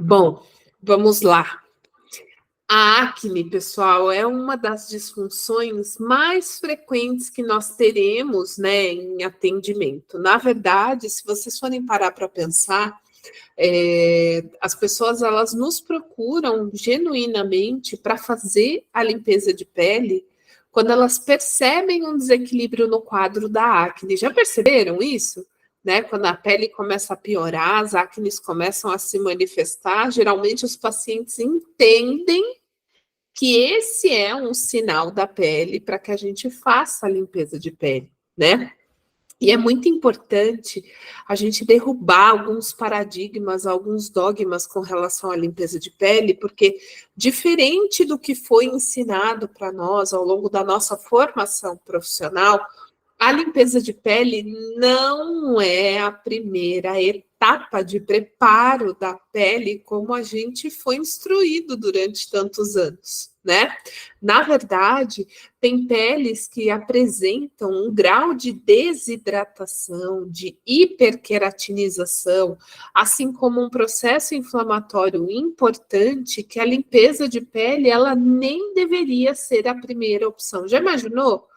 Bom, vamos lá. A acne, pessoal, é uma das disfunções mais frequentes que nós teremos, né, em atendimento. Na verdade, se vocês forem parar para pensar, as pessoas elas nos procuram genuinamente para fazer a limpeza de pele quando elas percebem um desequilíbrio no quadro da acne. Já perceberam isso? Né? Quando a pele começa a piorar, as acnes começam a se manifestar, geralmente os pacientes entendem que esse é um sinal da pele para que a gente faça a limpeza de pele, né? E é muito importante a gente derrubar alguns paradigmas, alguns dogmas com relação à limpeza de pele, porque diferente do que foi ensinado para nós ao longo da nossa formação profissional, a limpeza de pele não é a primeira etapa de preparo da pele como a gente foi instruído durante tantos anos, né? Na verdade, tem peles que apresentam um grau de desidratação, de hiperqueratinização, assim como um processo inflamatório importante que a limpeza de pele ela nem deveria ser a primeira opção. Já imaginou?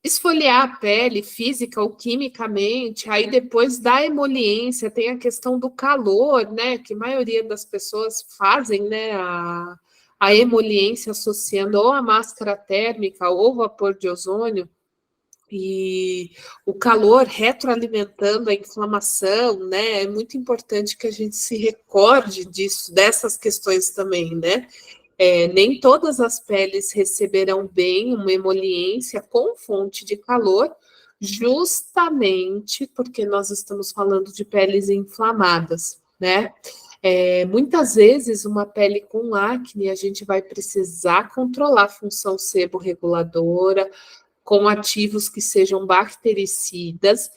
Esfoliar a pele física ou quimicamente, aí depois da emoliência tem a questão do calor, né? Que a maioria das pessoas fazem, né? A emoliência associando ou a máscara térmica ou vapor de ozônio, e o calor retroalimentando a inflamação, né? É muito importante que a gente se recorde disso, dessas questões também, né? Nem todas as peles receberão bem uma emoliência com fonte de calor, justamente porque nós estamos falando de peles inflamadas, né? Muitas vezes, uma pele com acne, a gente vai precisar controlar a função seborreguladora, com ativos que sejam bactericidas,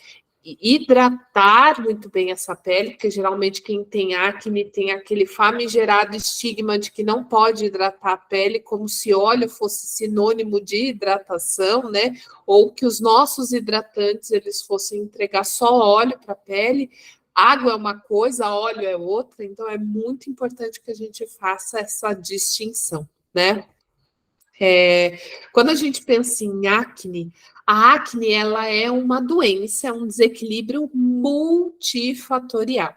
hidratar muito bem essa pele, porque geralmente quem tem acne tem aquele famigerado estigma de que não pode hidratar a pele, como se óleo fosse sinônimo de hidratação, né? Ou que os nossos hidratantes eles fossem entregar só óleo para a pele. Água é uma coisa, óleo é outra, então é muito importante que a gente faça essa distinção, né? Quando a gente pensa em acne, a acne ela é uma doença, é um desequilíbrio multifatorial.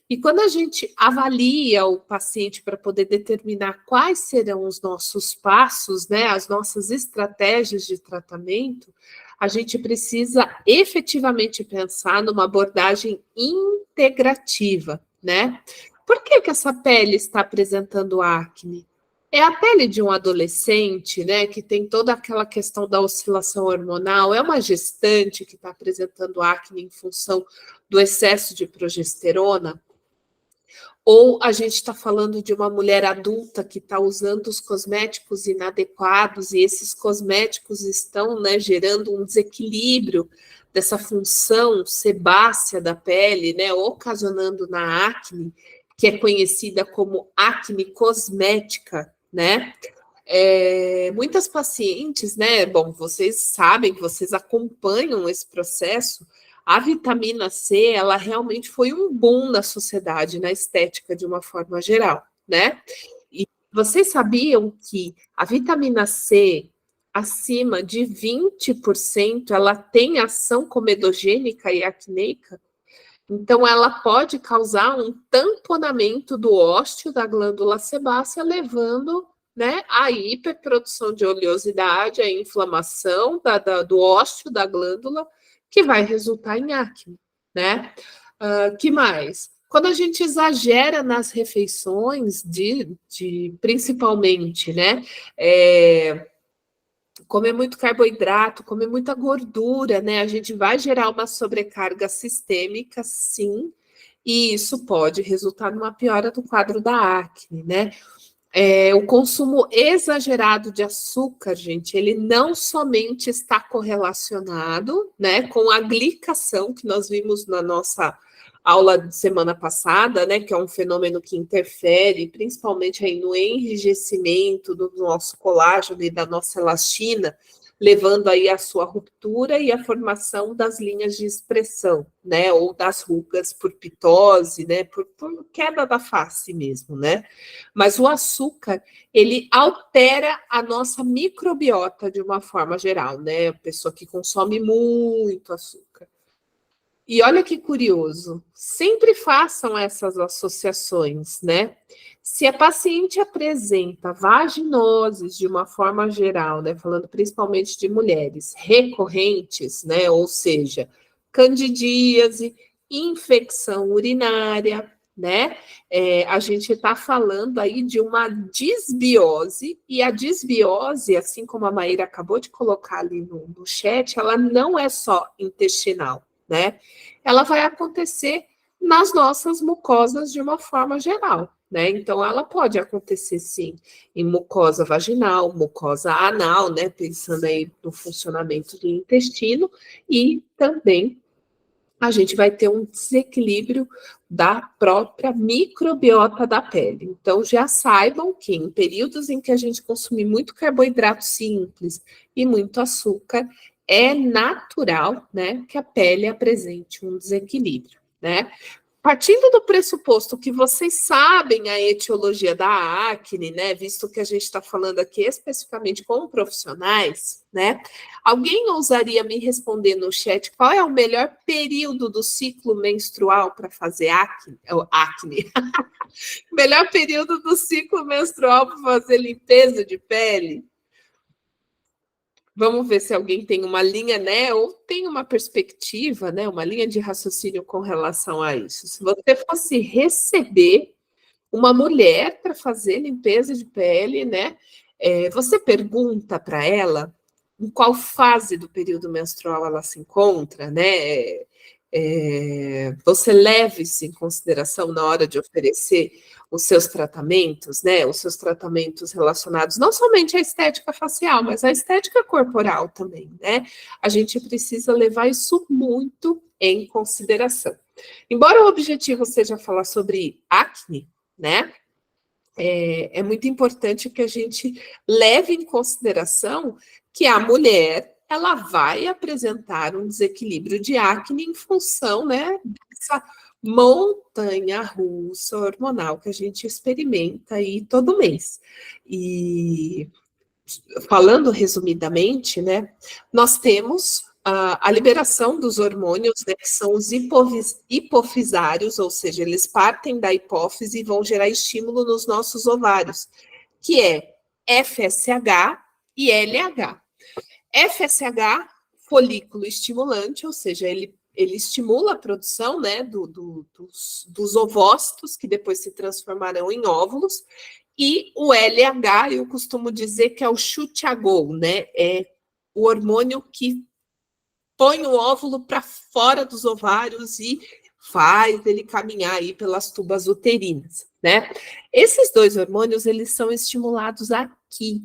E quando a gente avalia o paciente para poder determinar quais serão os nossos passos, né, as nossas estratégias de tratamento, a gente precisa efetivamente pensar numa abordagem integrativa, né? Por que que essa pele está apresentando acne? É a pele de um adolescente, né, que tem toda aquela questão da oscilação hormonal, é uma gestante que está apresentando acne em função do excesso de progesterona? Ou a gente está falando de uma mulher adulta que está usando os cosméticos inadequados e esses cosméticos estão, né, gerando um desequilíbrio dessa função sebácea da pele, né, ocasionando na acne, que é conhecida como acne cosmética, né? Muitas pacientes, né? Bom, vocês sabem, vocês acompanham esse processo. A vitamina C, ela realmente foi um boom na sociedade, na estética de uma forma geral, né? E vocês sabiam que a vitamina C, acima de 20%, ela tem ação comedogênica e acneica? Então, ela pode causar um tamponamento do ósteo da glândula sebácea, levando, né, à hiperprodução de oleosidade, à inflamação do ósteo da glândula, que vai resultar em acne, né? Que mais? Quando a gente exagera nas refeições, principalmente, né? Comer muito carboidrato, comer muita gordura, né? A gente vai gerar uma sobrecarga sistêmica, sim, e isso pode resultar numa piora do quadro da acne, né? O consumo exagerado de açúcar, gente, ele não somente está correlacionado, né, com a glicação que nós vimos na nossa aula de semana passada, né, que é um fenômeno que interfere principalmente aí no enrijecimento do nosso colágeno e da nossa elastina, levando aí a sua ruptura e a formação das linhas de expressão, né, ou das rugas por pitose, né, por queda da face mesmo, né? Mas o açúcar, ele altera a nossa microbiota de uma forma geral, né? A pessoa que consome muito açúcar. E olha que curioso, sempre façam essas associações, né? Se a paciente apresenta vaginoses de uma forma geral, né, falando principalmente de mulheres recorrentes, né, ou seja, candidíase, infecção urinária, né? A gente está falando aí de uma disbiose, e a disbiose, assim como a Maíra acabou de colocar ali no chat, ela não é só intestinal, né? Ela vai acontecer nas nossas mucosas de uma forma geral, né? Então, ela pode acontecer, sim, em mucosa vaginal, mucosa anal, né? Pensando aí no funcionamento do intestino, e também a gente vai ter um desequilíbrio da própria microbiota da pele. Então, já saibam que em períodos em que a gente consumir muito carboidrato simples e muito açúcar, é natural, né, que a pele apresente um desequilíbrio, né? Partindo do pressuposto que vocês sabem a etiologia da acne, né, visto que a gente está falando aqui especificamente com profissionais, né, alguém ousaria me responder no chat qual é o melhor período do ciclo menstrual para fazer acne? Acne. Melhor período do ciclo menstrual para fazer limpeza de pele? Vamos ver se alguém tem uma linha, né, ou tem uma perspectiva, né, uma linha de raciocínio com relação a isso. Se você fosse receber uma mulher para fazer limpeza de pele, né, você pergunta para ela em qual fase do período menstrual ela se encontra, né? Você leva isso em consideração na hora de oferecer os seus tratamentos, né? Os seus tratamentos relacionados não somente à estética facial, mas à estética corporal também, né? A gente precisa levar isso muito em consideração. Embora o objetivo seja falar sobre acne, né? É muito importante que a gente leve em consideração que a mulher ela vai apresentar um desequilíbrio de acne em função, né, dessa montanha russa hormonal que a gente experimenta aí todo mês. E falando resumidamente, né, nós temos a liberação dos hormônios, né, que são os hipofisários, ou seja, eles partem da hipófise e vão gerar estímulo nos nossos ovários, que é FSH e LH. FSH, folículo estimulante, ou seja, ele estimula a produção, né, dos ovócitos, que depois se transformarão em óvulos, e o LH, eu costumo dizer que é o chute a gol, né? É o hormônio que põe o óvulo para fora dos ovários e faz ele caminhar aí pelas tubas uterinas, né? Esses dois hormônios, eles são estimulados aqui.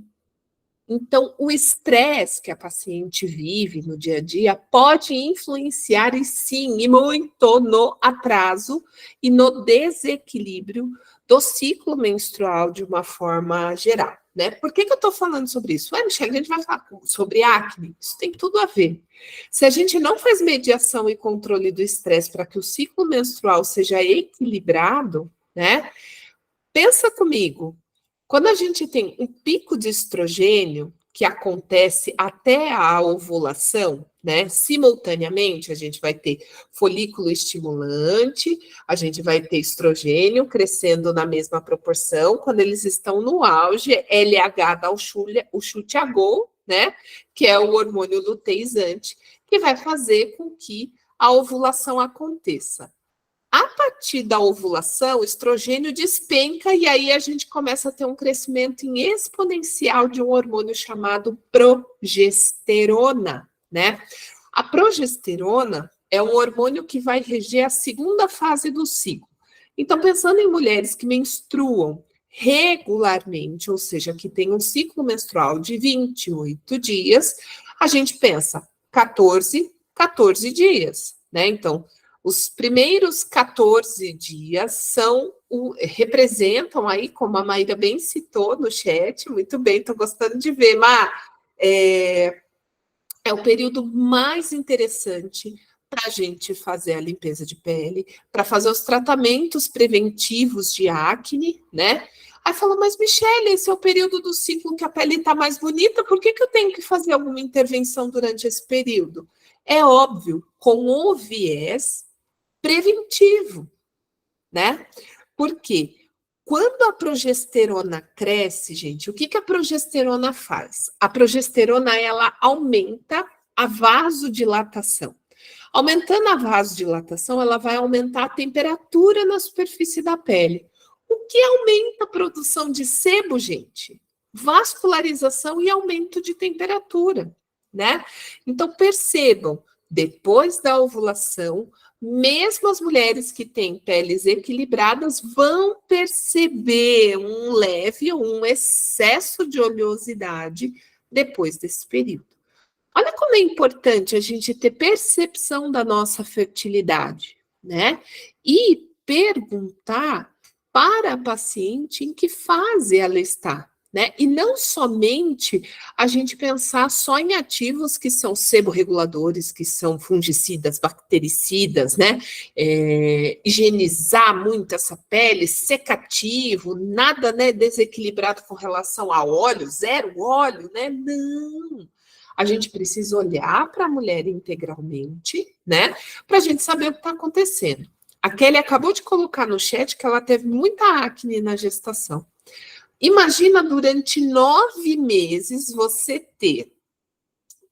Então, o estresse que a paciente vive no dia a dia pode influenciar, e sim, e muito, no atraso e no desequilíbrio do ciclo menstrual de uma forma geral, né? Por que eu estou falando sobre isso? Michelle, a gente vai falar sobre acne, isso tem tudo a ver. Se a gente não faz mediação e controle do estresse para que o ciclo menstrual seja equilibrado, né? Pensa comigo, quando a gente tem um pico de estrogênio que acontece até a ovulação, né? Simultaneamente, a gente vai ter folículo estimulante, a gente vai ter estrogênio crescendo na mesma proporção. Quando eles estão no auge, LH dá o chute a gol, né? Que é o hormônio luteizante, que vai fazer com que a ovulação aconteça. A partir da ovulação, o estrogênio despenca e aí a gente começa a ter um crescimento em exponencial de um hormônio chamado progesterona, né? A progesterona é um hormônio que vai reger a segunda fase do ciclo. Então, pensando em mulheres que menstruam regularmente, ou seja, que tem um ciclo menstrual de 28 dias, a gente pensa 14 dias, né? Então, os primeiros 14 dias representam aí, como a Maíra bem citou no chat, muito bem, estou gostando de ver, Má, é o período mais interessante para a gente fazer a limpeza de pele, para fazer os tratamentos preventivos de acne, né? Aí fala, mas Michele, esse é o período do ciclo que a pele está mais bonita, por que eu tenho que fazer alguma intervenção durante esse período? É óbvio, com o viés preventivo, né? Por quê? Quando a progesterona cresce, gente, o que a progesterona faz? A progesterona, ela aumenta a vasodilatação. Aumentando a vasodilatação, ela vai aumentar a temperatura na superfície da pele. O que aumenta a produção de sebo, gente? Vascularização e aumento de temperatura, né? Então, percebam, depois da ovulação, mesmo as mulheres que têm peles equilibradas vão perceber um leve ou um excesso de oleosidade depois desse período. Olha como é importante a gente ter percepção da nossa fertilidade, né? E perguntar para a paciente em que fase ela está, né? E não somente a gente pensar só em ativos que são seborreguladores, que são fungicidas, bactericidas, né? Higienizar muito essa pele, secativo, nada, né, desequilibrado com relação a óleo, zero óleo, né? Não. A gente precisa olhar para a mulher integralmente, né? Para a gente saber o que está acontecendo. A Kelly acabou de colocar no chat que ela teve muita acne na gestação. Imagina durante 9 meses você ter,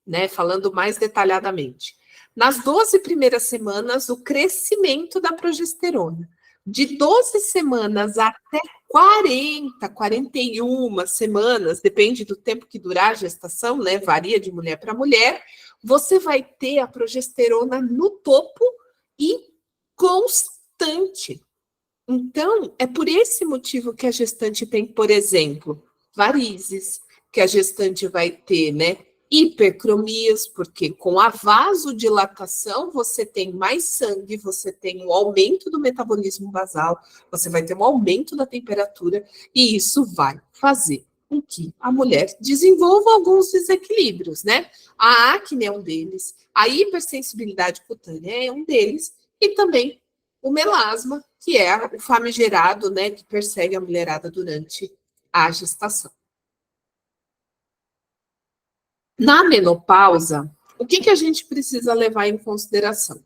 né? Falando mais detalhadamente, nas 12 primeiras semanas, o crescimento da progesterona. De 12 semanas até 40, 41 semanas, depende do tempo que durar a gestação, né? Varia de mulher para mulher. Você vai ter a progesterona no topo e constante. Então, é por esse motivo que a gestante tem, por exemplo, varizes, que a gestante vai ter, né? Hipercromias, porque com a vasodilatação você tem mais sangue, você tem um aumento do metabolismo basal, você vai ter um aumento da temperatura, e isso vai fazer com que a mulher desenvolva alguns desequilíbrios, né? A acne é um deles, a hipersensibilidade cutânea é um deles, e também o melasma, que é o famigerado, né, que persegue a mulherada durante a gestação. Na menopausa, o que a gente precisa levar em consideração?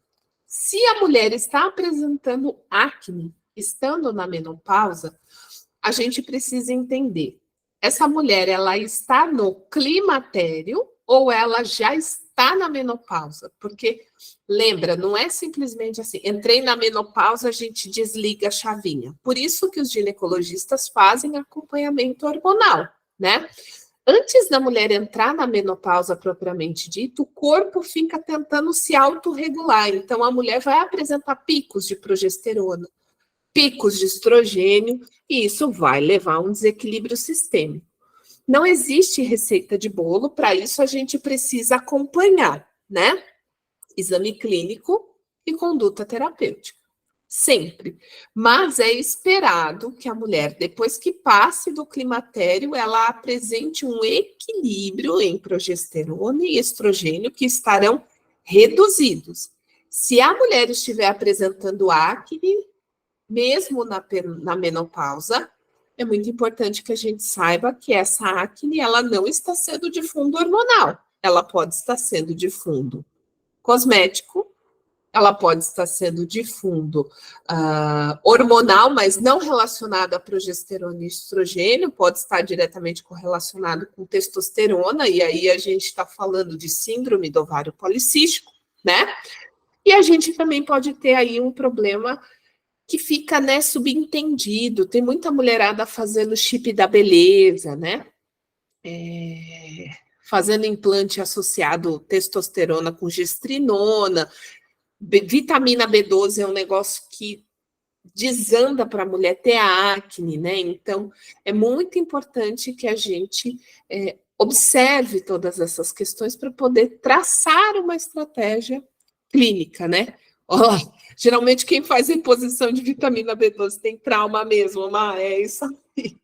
Se a mulher está apresentando acne, estando na menopausa, a gente precisa entender, essa mulher, ela está no climatério ou ela já está na menopausa? Porque, lembra, não é simplesmente assim, entrei na menopausa, a gente desliga a chavinha. Por isso que os ginecologistas fazem acompanhamento hormonal, né? Antes da mulher entrar na menopausa propriamente dito, o corpo fica tentando se autorregular. Então, a mulher vai apresentar picos de progesterona, picos de estrogênio, e isso vai levar a um desequilíbrio sistêmico. Não existe receita de bolo, para isso a gente precisa acompanhar, né? Exame clínico e conduta terapêutica. Sempre. Mas é esperado que a mulher, depois que passe do climatério, ela apresente um equilíbrio em progesterona e estrogênio que estarão reduzidos. Se a mulher estiver apresentando acne, mesmo na menopausa, é muito importante que a gente saiba que essa acne, ela não está sendo de fundo hormonal. Ela pode estar sendo de fundo cosmético, ela pode estar sendo de fundo hormonal, mas não relacionado a progesterona e estrogênio, pode estar diretamente correlacionado com testosterona, e aí a gente está falando de síndrome do ovário policístico, né? E a gente também pode ter aí um problema que fica, né, subentendido. Tem muita mulherada fazendo chip da beleza, né? Fazendo implante associado testosterona com gestrinona. Vitamina B12 é um negócio que desanda para a mulher ter a acne, né? Então, é muito importante que a gente observe todas essas questões para poder traçar uma estratégia clínica, né? Geralmente quem faz reposição de vitamina B12 tem trauma mesmo, mas é isso aí.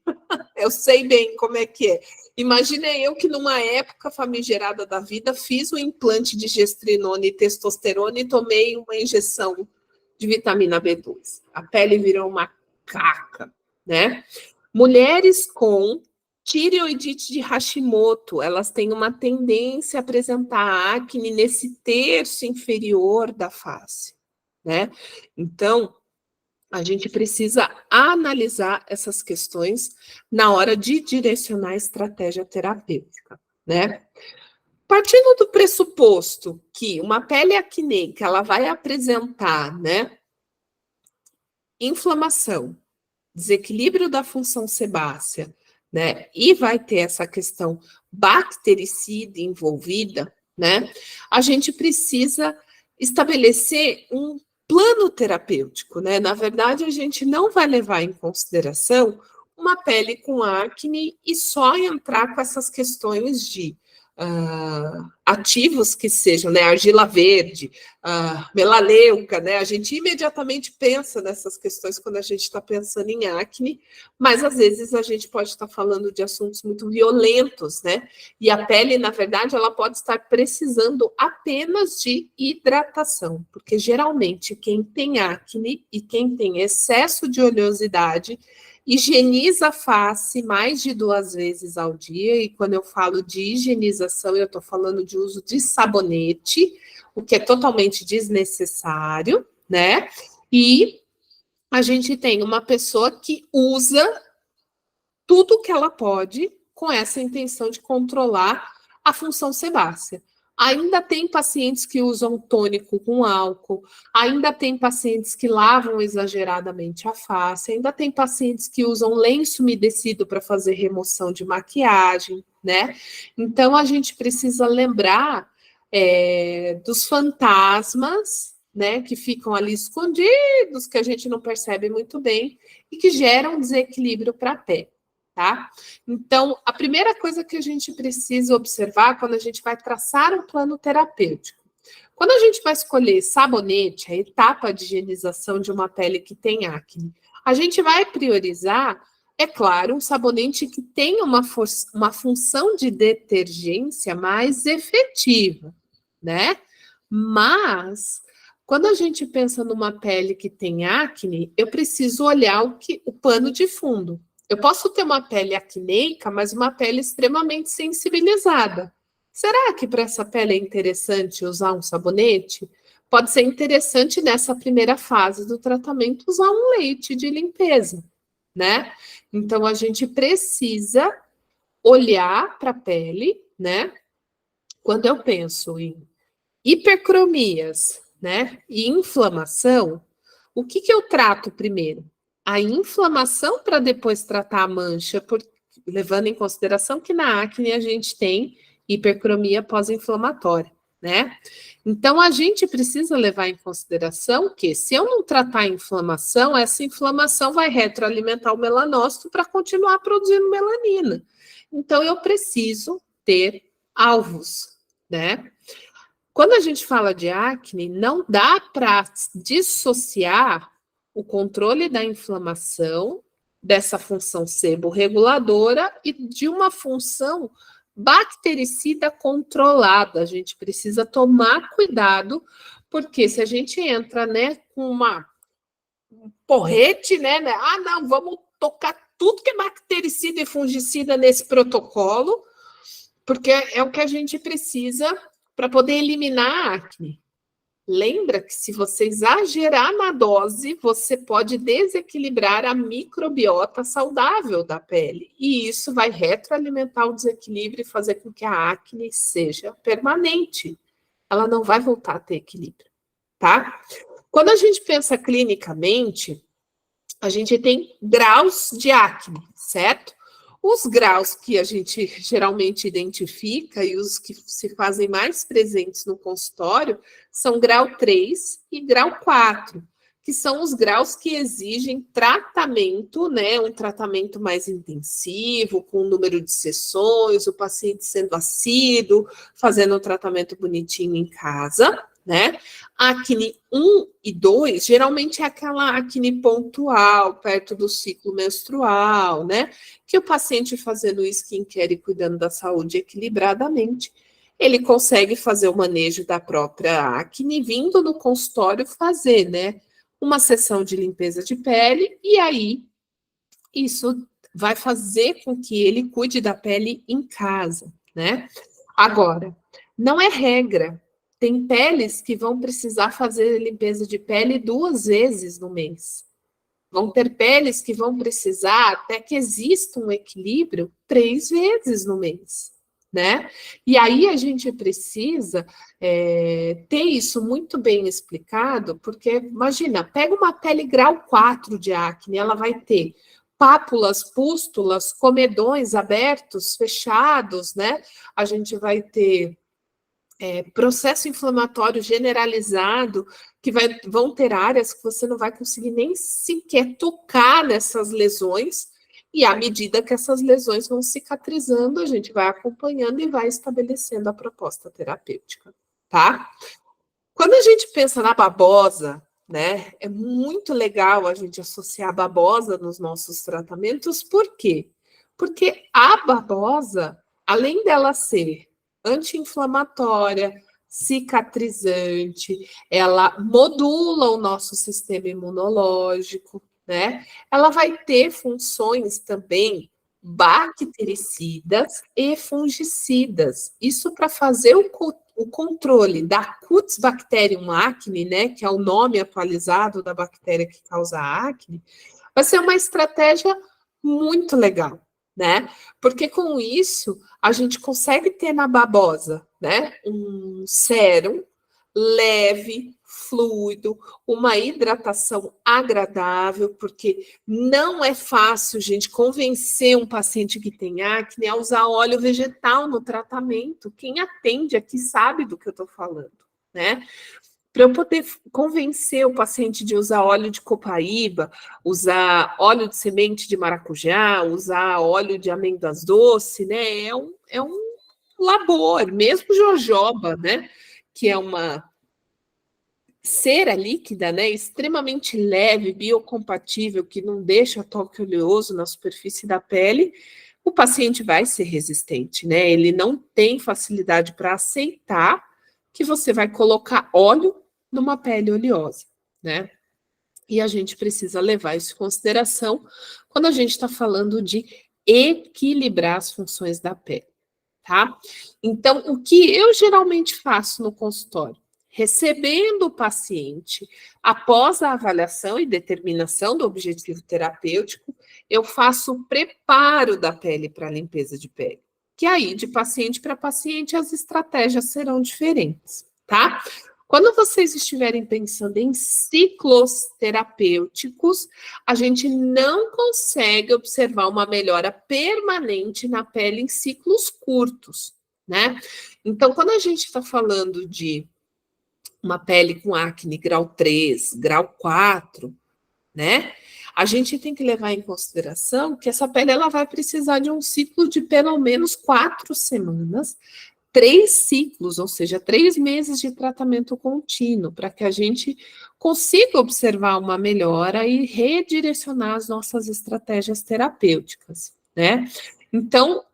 Eu sei bem como é que é. Imaginei eu que numa época famigerada da vida fiz um implante de gestrinona e testosterona e tomei uma injeção de vitamina B12. A pele virou uma caca, né? Mulheres com tireoidite de Hashimoto, elas têm uma tendência a apresentar acne nesse terço inferior da face, né? Então, a gente precisa analisar essas questões na hora de direcionar a estratégia terapêutica, né? Partindo do pressuposto que uma pele acneica, ela vai apresentar, né, inflamação, desequilíbrio da função sebácea, né, e vai ter essa questão bactericida envolvida, né, a gente precisa estabelecer um plano terapêutico, né? Na verdade, a gente não vai levar em consideração uma pele com acne e só entrar com essas questões de ativos que sejam, né? Argila verde, melaleuca, né? A gente imediatamente pensa nessas questões quando a gente está pensando em acne, mas às vezes a gente pode estar falando de assuntos muito violentos, né? E a pele, na verdade, ela pode estar precisando apenas de hidratação, porque geralmente quem tem acne e quem tem excesso de oleosidade higieniza a face mais de 2 vezes ao dia, e quando eu falo de higienização, eu estou falando de uso de sabonete, o que é totalmente desnecessário, né? E a gente tem uma pessoa que usa tudo que ela pode com essa intenção de controlar a função sebácea. Ainda tem pacientes que usam tônico com álcool, ainda tem pacientes que lavam exageradamente a face, ainda tem pacientes que usam lenço umedecido para fazer remoção de maquiagem, né? Então, a gente precisa lembrar dos fantasmas, né, que ficam ali escondidos, que a gente não percebe muito bem e que geram desequilíbrio para a pele. Tá? Então, a primeira coisa que a gente precisa observar quando a gente vai traçar um plano terapêutico, quando a gente vai escolher sabonete, a etapa de higienização de uma pele que tem acne, a gente vai priorizar, é claro, um sabonete que tenha uma função de detergência mais efetiva, né? Mas quando a gente pensa numa pele que tem acne, eu preciso olhar o pano de fundo. Eu posso ter uma pele acneica, mas uma pele extremamente sensibilizada. Será que para essa pele é interessante usar um sabonete? Pode ser interessante nessa primeira fase do tratamento usar um leite de limpeza, né? Então a gente precisa olhar para a pele, né? Quando eu penso em hipercromias, né, e inflamação, o que eu trato primeiro? A inflamação para depois tratar a mancha, levando em consideração que na acne a gente tem hipercromia pós-inflamatória, né? Então a gente precisa levar em consideração que se eu não tratar a inflamação, essa inflamação vai retroalimentar o melanócito para continuar produzindo melanina. Então eu preciso ter alvos, né? Quando a gente fala de acne, não dá para dissociar o controle da inflamação, dessa função seborreguladora e de uma função bactericida controlada. A gente precisa tomar cuidado, porque se a gente entra, né, com um porrete, né, não, vamos tocar tudo que é bactericida e fungicida nesse protocolo, porque é o que a gente precisa para poder eliminar a acne. Lembra que se você exagerar na dose, você pode desequilibrar a microbiota saudável da pele. E isso vai retroalimentar o desequilíbrio e fazer com que a acne seja permanente. Ela não vai voltar a ter equilíbrio, tá? Quando a gente pensa clinicamente, a gente tem graus de acne, certo? Os graus que a gente geralmente identifica e os que se fazem mais presentes no consultório são grau 3 e grau 4, que são os graus que exigem tratamento, né? Um tratamento mais intensivo, com um número de sessões, o paciente sendo assíduo, fazendo um tratamento bonitinho em casa, né? A acne 1 e 2, geralmente é aquela acne pontual, perto do ciclo menstrual, né? Que o paciente fazendo o skincare e cuidando da saúde equilibradamente, ele consegue fazer o manejo da própria acne, vindo no consultório fazer, né? Uma sessão de limpeza de pele, e aí isso vai fazer com que ele cuide da pele em casa, né? Agora, não é regra. Tem peles que vão precisar fazer limpeza de pele 2 vezes no mês. Vão ter peles que vão precisar, até que exista um equilíbrio, 3 vezes no mês, né? E aí a gente precisa ter isso muito bem explicado, porque, imagina, pega uma pele grau 4 de acne, ela vai ter pápulas, pústulas, comedões abertos, fechados, né? A gente vai ter processo inflamatório generalizado, que vão ter áreas que você não vai conseguir nem sequer tocar nessas lesões, e à medida que essas lesões vão cicatrizando, a gente vai acompanhando e vai estabelecendo a proposta terapêutica, tá? Quando a gente pensa na babosa, né, é muito legal a gente associar a babosa nos nossos tratamentos, por quê? Porque a babosa, além dela ser anti-inflamatória, cicatrizante, ela modula o nosso sistema imunológico, né? Ela vai ter funções também bactericidas e fungicidas. Isso para fazer o controle da Cutibacterium acne, né, que é o nome atualizado da bactéria que causa a acne, vai ser uma estratégia muito legal, né? Porque com isso a gente consegue ter na babosa, né, um sérum leve, fluido, uma hidratação agradável, porque não é fácil, gente, convencer um paciente que tem acne a usar óleo vegetal no tratamento. Quem atende aqui sabe do que eu estou falando, né? Para eu poder convencer o paciente de usar óleo de copaíba, usar óleo de semente de maracujá, usar óleo de amêndoas doce, né? É um labor, mesmo jojoba, né? Que é uma cera líquida, né, extremamente leve, biocompatível, que não deixa toque oleoso na superfície da pele, o paciente vai ser resistente, né? Ele não tem facilidade para aceitar que você vai colocar óleo numa pele oleosa, né? E a gente precisa levar isso em consideração quando a gente está falando de equilibrar as funções da pele, tá? Então, o que eu geralmente faço no consultório? Recebendo o paciente, após a avaliação e determinação do objetivo terapêutico, eu faço o preparo da pele para a limpeza de pele. Que aí, de paciente para paciente, as estratégias serão diferentes, tá? Quando vocês estiverem pensando em ciclos terapêuticos, a gente não consegue observar uma melhora permanente na pele em ciclos curtos, né? Então, quando a gente está falando de uma pele com acne grau 3, grau 4, né? A gente tem que levar em consideração que essa pele ela vai precisar de um ciclo de pelo menos 4 semanas, 3 ciclos, ou seja, 3 meses de tratamento contínuo, para que a gente consiga observar uma melhora e redirecionar as nossas estratégias terapêuticas, né? Então,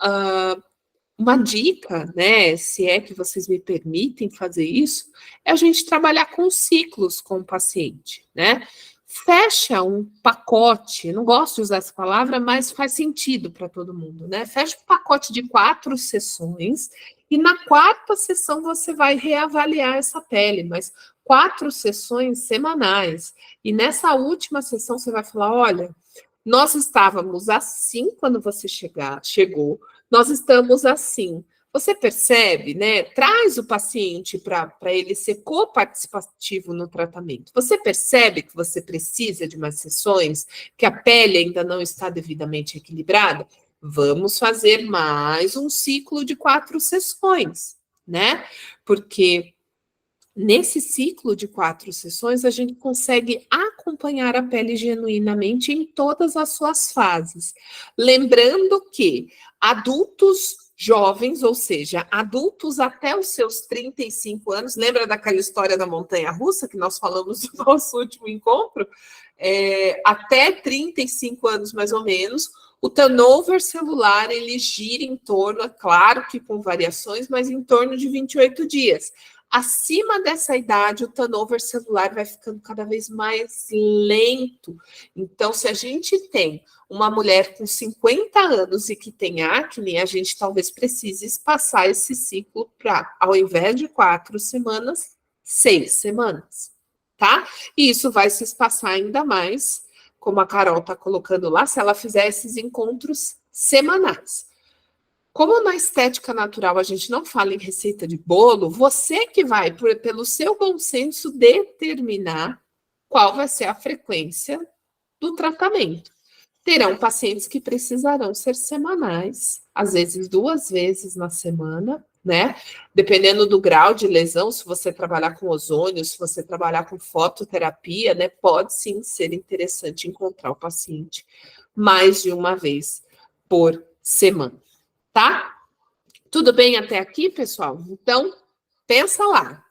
uma dica, né, se é que vocês me permitem fazer isso, é a gente trabalhar com ciclos com o paciente, né? Fecha um pacote, não gosto de usar essa palavra, mas faz sentido para todo mundo, né? Fecha um pacote de 4 sessões e na 4ª sessão você vai reavaliar essa pele, mas 4 sessões semanais. E nessa última sessão você vai falar, olha, nós estávamos assim quando você chegou, nós estamos assim. Você percebe, né? Traz o paciente para ele ser coparticipativo no tratamento. Você percebe que você precisa de mais sessões, que a pele ainda não está devidamente equilibrada? Vamos fazer mais um ciclo de 4 sessões, né? Porque nesse ciclo de 4 sessões, a gente consegue acompanhar a pele genuinamente em todas as suas fases. Lembrando que adultos jovens, ou seja, adultos até os seus 35 anos. Lembra daquela história da montanha-russa que nós falamos no nosso último encontro? Até 35 anos, mais ou menos, o turnover celular, ele gira em torno, é claro que com variações, mas em torno de 28 dias. Acima dessa idade, o turnover celular vai ficando cada vez mais lento. Então, se a gente tem uma mulher com 50 anos e que tem acne, a gente talvez precise espaçar esse ciclo para, ao invés de 4 semanas, 6 semanas, tá? E isso vai se espaçar ainda mais, como a Carol está colocando lá, se ela fizer esses encontros semanais. Como na estética natural a gente não fala em receita de bolo, você que vai, pelo seu bom senso, determinar qual vai ser a frequência do tratamento. Terão pacientes que precisarão ser semanais, às vezes 2 vezes na semana, né? Dependendo do grau de lesão, se você trabalhar com ozônio, se você trabalhar com fototerapia, né? Pode sim ser interessante encontrar o paciente mais de uma vez por semana. Tá? Tudo bem até aqui, pessoal? Então, pensa lá.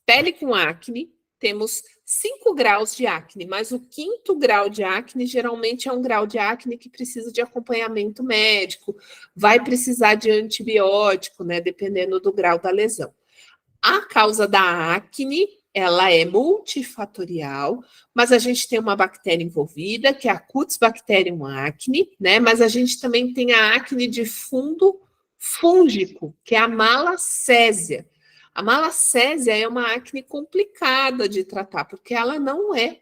Pele com acne, temos 5 graus de acne, mas o 5º grau de acne geralmente é um grau de acne que precisa de acompanhamento médico, vai precisar de antibiótico, né? Dependendo do grau da lesão. A causa da acne, ela é multifatorial, mas a gente tem uma bactéria envolvida, que é a Cutibacterium acne, né? Mas a gente também tem a acne de fundo fúngico, que é a malacésia. A malacésia é uma acne complicada de tratar, porque ela não é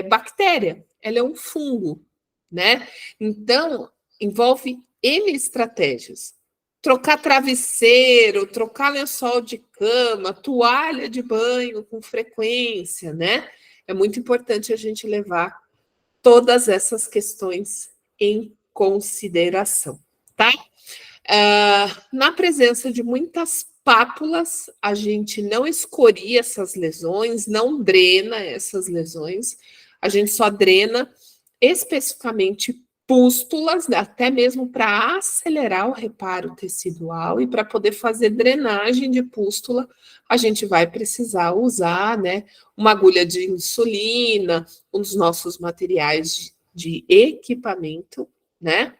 bactéria, ela é um fungo, né? Então, envolve N estratégias. Trocar travesseiro, trocar lençol de cama, toalha de banho com frequência, né? É muito importante a gente levar todas essas questões em consideração, tá? Na presença de muitas pápulas, a gente não escoria essas lesões, não drena essas lesões, a gente só drena especificamente pústulas, até mesmo para acelerar o reparo tecidual e para poder fazer drenagem de pústula, a gente vai precisar usar, né, uma agulha de insulina, um dos nossos materiais de equipamento, né,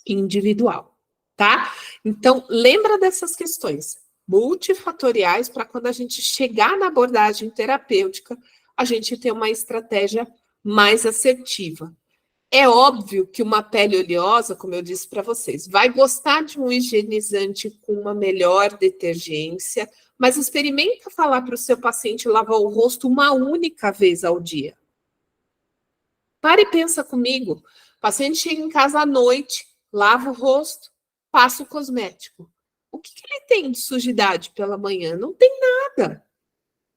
individual, tá? Então, lembra dessas questões multifatoriais para quando a gente chegar na abordagem terapêutica, a gente ter uma estratégia mais assertiva. É óbvio que uma pele oleosa, como eu disse para vocês, vai gostar de um higienizante com uma melhor detergência, mas experimenta falar para o seu paciente lavar o rosto uma única vez ao dia. Para e pensa comigo. O paciente chega em casa à noite, lava o rosto, passa o cosmético. O que ele tem de sujidade pela manhã? Não tem nada.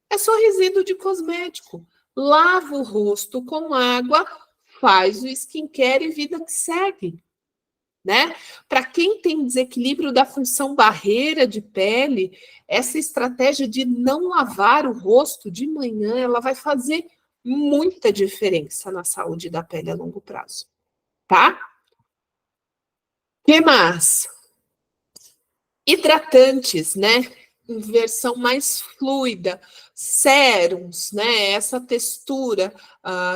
É só resíduo de cosmético. Lava o rosto com água, faz o skincare e vida que segue, né? Para quem tem desequilíbrio da função barreira de pele, essa estratégia de não lavar o rosto de manhã, ela vai fazer muita diferença na saúde da pele a longo prazo, tá? O que mais? Hidratantes, né? Em versão mais fluida, sérums, né? Essa textura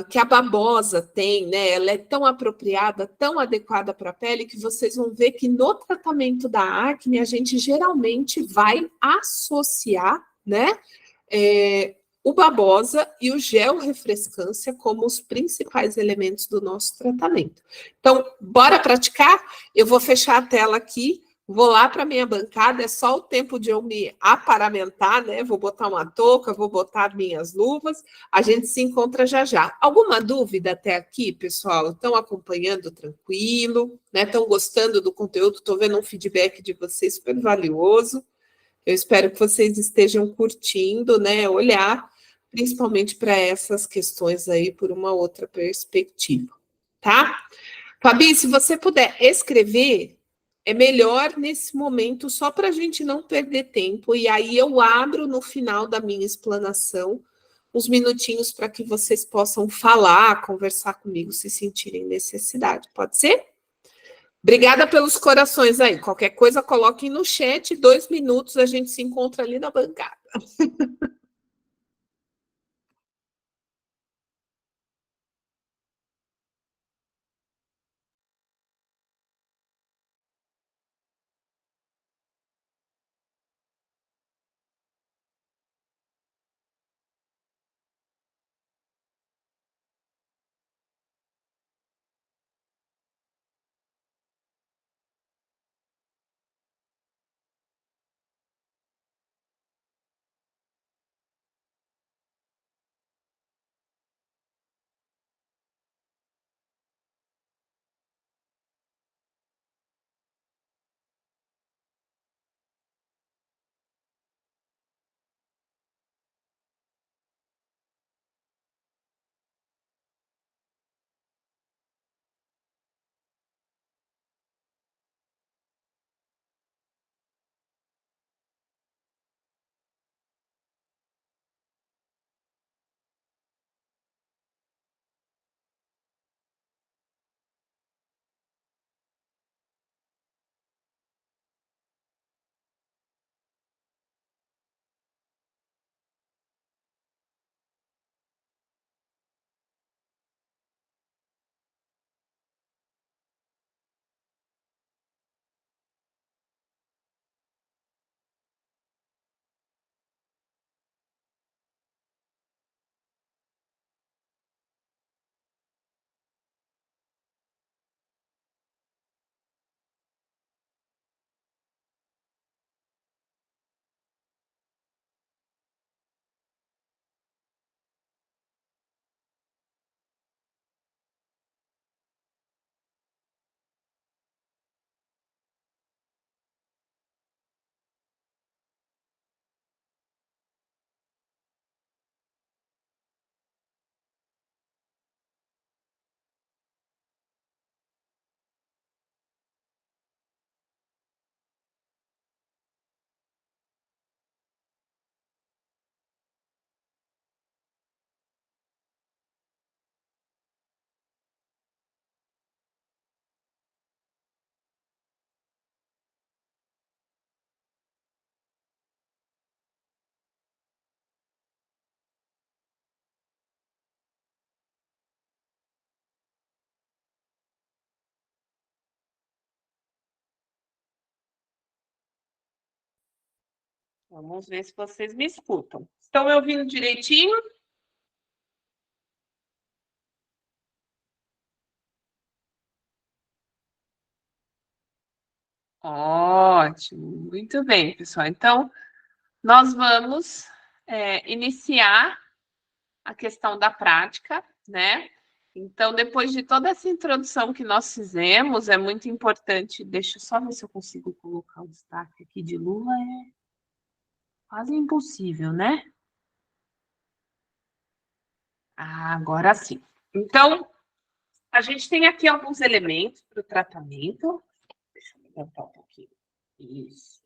que a babosa tem, né? Ela é tão apropriada, tão adequada para a pele, que vocês vão ver que no tratamento da acne a gente geralmente vai associar, né? O babosa e o gel refrescância como os principais elementos do nosso tratamento. Então, bora praticar? Eu vou fechar a tela aqui. Vou lá para a minha bancada, é só o tempo de eu me aparamentar, né? Vou botar uma touca, vou botar minhas luvas, a gente se encontra já já. Alguma dúvida até aqui, pessoal? Estão acompanhando tranquilo, né? Estão gostando do conteúdo? Estou vendo um feedback de vocês super valioso. Eu espero que vocês estejam curtindo, né? Olhar principalmente para essas questões aí por uma outra perspectiva, tá? Fabi, se você puder escrever, é melhor nesse momento, só para a gente não perder tempo, e aí eu abro no final da minha explanação uns minutinhos para que vocês possam falar, conversar comigo, se sentirem necessidade. Pode ser? Obrigada pelos corações aí. Qualquer coisa, coloquem no chat. 2 minutos, a gente se encontra ali na bancada. Vamos ver se vocês me escutam. Estão me ouvindo direitinho? Ótimo, muito bem, pessoal. Então, nós vamos iniciar a questão da prática, né? Então, depois de toda essa introdução que nós fizemos, é muito importante. Deixa eu só ver se eu consigo colocar o destaque aqui de Lula. É quase impossível, né? Ah, agora sim. Então, a gente tem aqui alguns elementos para o tratamento. Deixa eu levantar um pouquinho. Isso.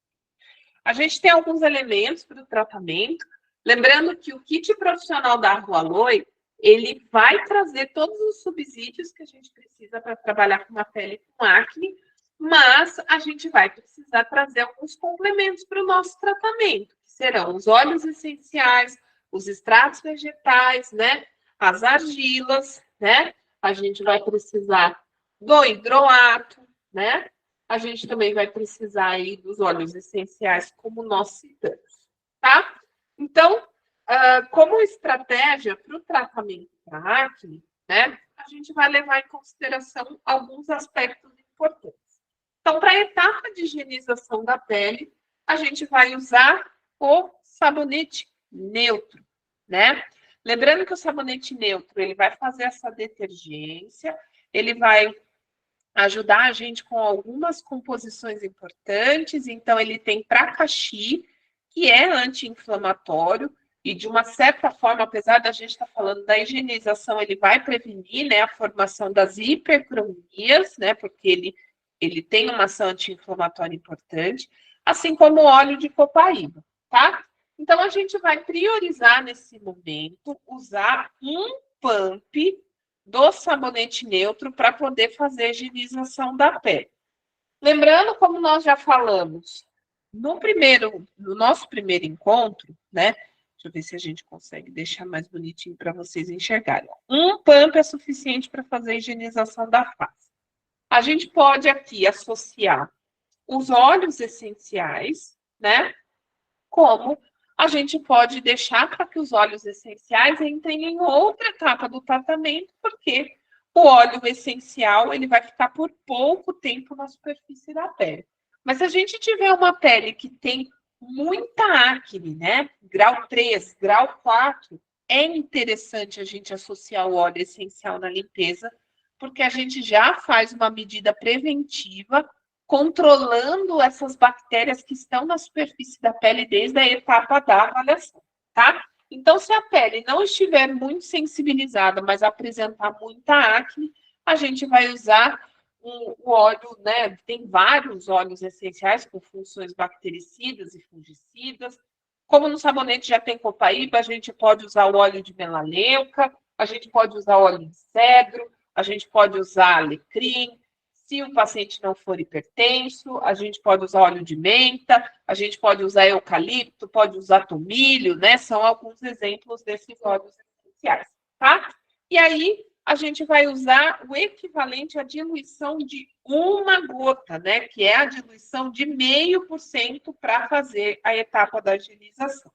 A gente tem alguns elementos para o tratamento. Lembrando que o kit profissional da Arvoaloi, ele vai trazer todos os subsídios que a gente precisa para trabalhar com uma pele com acne, mas a gente vai precisar trazer alguns complementos para o nosso tratamento, que serão os óleos essenciais, os extratos vegetais, né? As argilas, né? A gente vai precisar do hidroato, né? A gente também vai precisar aí dos óleos essenciais, como nós citamos, tá? Então, como estratégia para o tratamento da acne, né, a gente vai levar em consideração alguns aspectos importantes. Então, para a etapa de higienização da pele, a gente vai usar o sabonete neutro, né? Lembrando que o sabonete neutro, ele vai fazer essa detergência, ele vai ajudar a gente com algumas composições importantes. Então, ele tem pracaxi, que é anti-inflamatório, e de uma certa forma, apesar da gente estar falando da higienização, ele vai prevenir, né, a formação das hipercromias, né, porque ele tem uma ação anti-inflamatória importante, assim como o óleo de copaíba, tá? Então, a gente vai priorizar nesse momento usar um pump do sabonete neutro para poder fazer a higienização da pele. Lembrando, como nós já falamos no nosso primeiro encontro, né? Deixa eu ver se a gente consegue deixar mais bonitinho para vocês enxergarem. Um pump é suficiente para fazer a higienização da face. A gente pode aqui associar os óleos essenciais, né? Como a gente pode deixar para que os óleos essenciais entrem em outra etapa do tratamento, porque o óleo essencial ele vai ficar por pouco tempo na superfície da pele. Mas se a gente tiver uma pele que tem muita acne, né? Grau 3, grau 4, é interessante a gente associar o óleo essencial na limpeza, porque a gente já faz uma medida preventiva controlando essas bactérias que estão na superfície da pele desde a etapa da avaliação, tá? Então, se a pele não estiver muito sensibilizada, mas apresentar muita acne, a gente vai usar o óleo, né? Tem vários óleos essenciais com funções bactericidas e fungicidas. Como no sabonete já tem copaíba, a gente pode usar o óleo de melaleuca, a gente pode usar óleo de cedro, a gente pode usar alecrim. Se o paciente não for hipertenso, a gente pode usar óleo de menta, a gente pode usar eucalipto, pode usar tomilho, né? São alguns exemplos desses óleos essenciais, tá? E aí, a gente vai usar o equivalente à diluição de uma gota, né? Que é a diluição de 0,5% para fazer a etapa da higienização.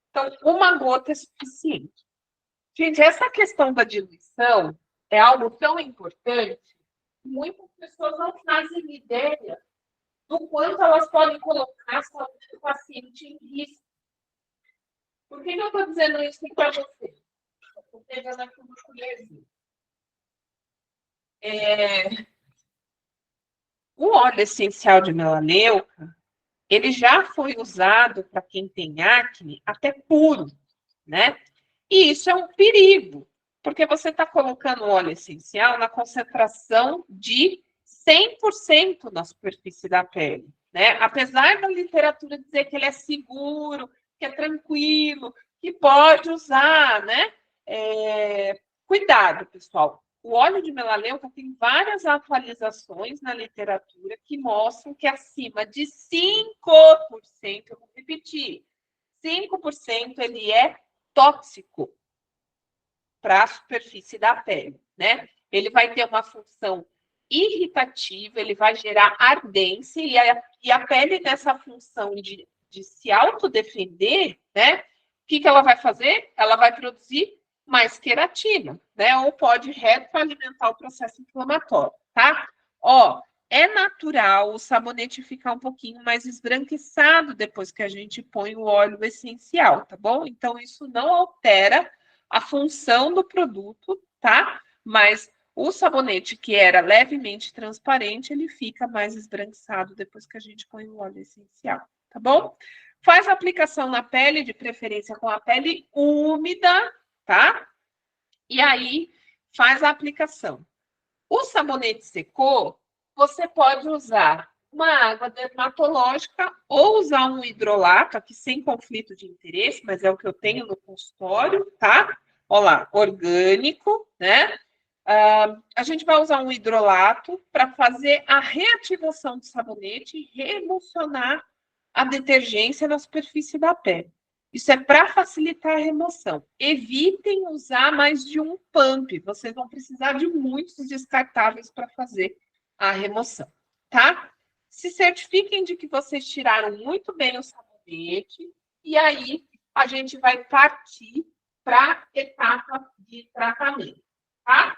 Então, uma gota é suficiente. Gente, essa questão da diluição é algo tão importante. Muitas pessoas não fazem ideia do quanto elas podem colocar a saúde do paciente em risco. Por que eu estou dizendo isso para você? Estou pegando aqui uma colherzinha. O óleo essencial de melaleuca, ele já foi usado para quem tem acne até puro, né? E isso é um perigo, porque você está colocando o óleo essencial na concentração de 100% na superfície da pele, né? Apesar da literatura dizer que ele é seguro, que é tranquilo, que pode usar, né? Cuidado, pessoal. O óleo de melaleuca tem várias atualizações na literatura que mostram que acima de 5%, eu vou repetir, 5% ele é tóxico para a superfície da pele, né? Ele vai ter uma função irritativa, ele vai gerar ardência e a pele nessa função de se autodefender, né? O que ela vai fazer? Ela vai produzir mais queratina, né? Ou pode retroalimentar o processo inflamatório, tá? Ó, é natural o sabonete ficar um pouquinho mais esbranquiçado depois que a gente põe o óleo essencial, tá bom? Então, isso não altera a função do produto, tá? Mas o sabonete que era levemente transparente, ele fica mais esbranquiçado depois que a gente põe o óleo essencial, tá bom? Faz a aplicação na pele, de preferência com a pele úmida, tá? E aí, faz a aplicação. O sabonete secou, você pode usar uma água dermatológica ou usar um hidrolato, aqui sem conflito de interesse, mas é o que eu tenho no consultório, tá? Olha lá, orgânico, né? A gente vai usar um hidrolato para fazer a reativação do sabonete e reemulsionar a detergência na superfície da pele. Isso é para facilitar a remoção. Evitem usar mais de um pump. Vocês vão precisar de muitos descartáveis para fazer a remoção, tá? Se certifiquem de que vocês tiraram muito bem o sabonete e aí a gente vai partir para a etapa de tratamento, tá?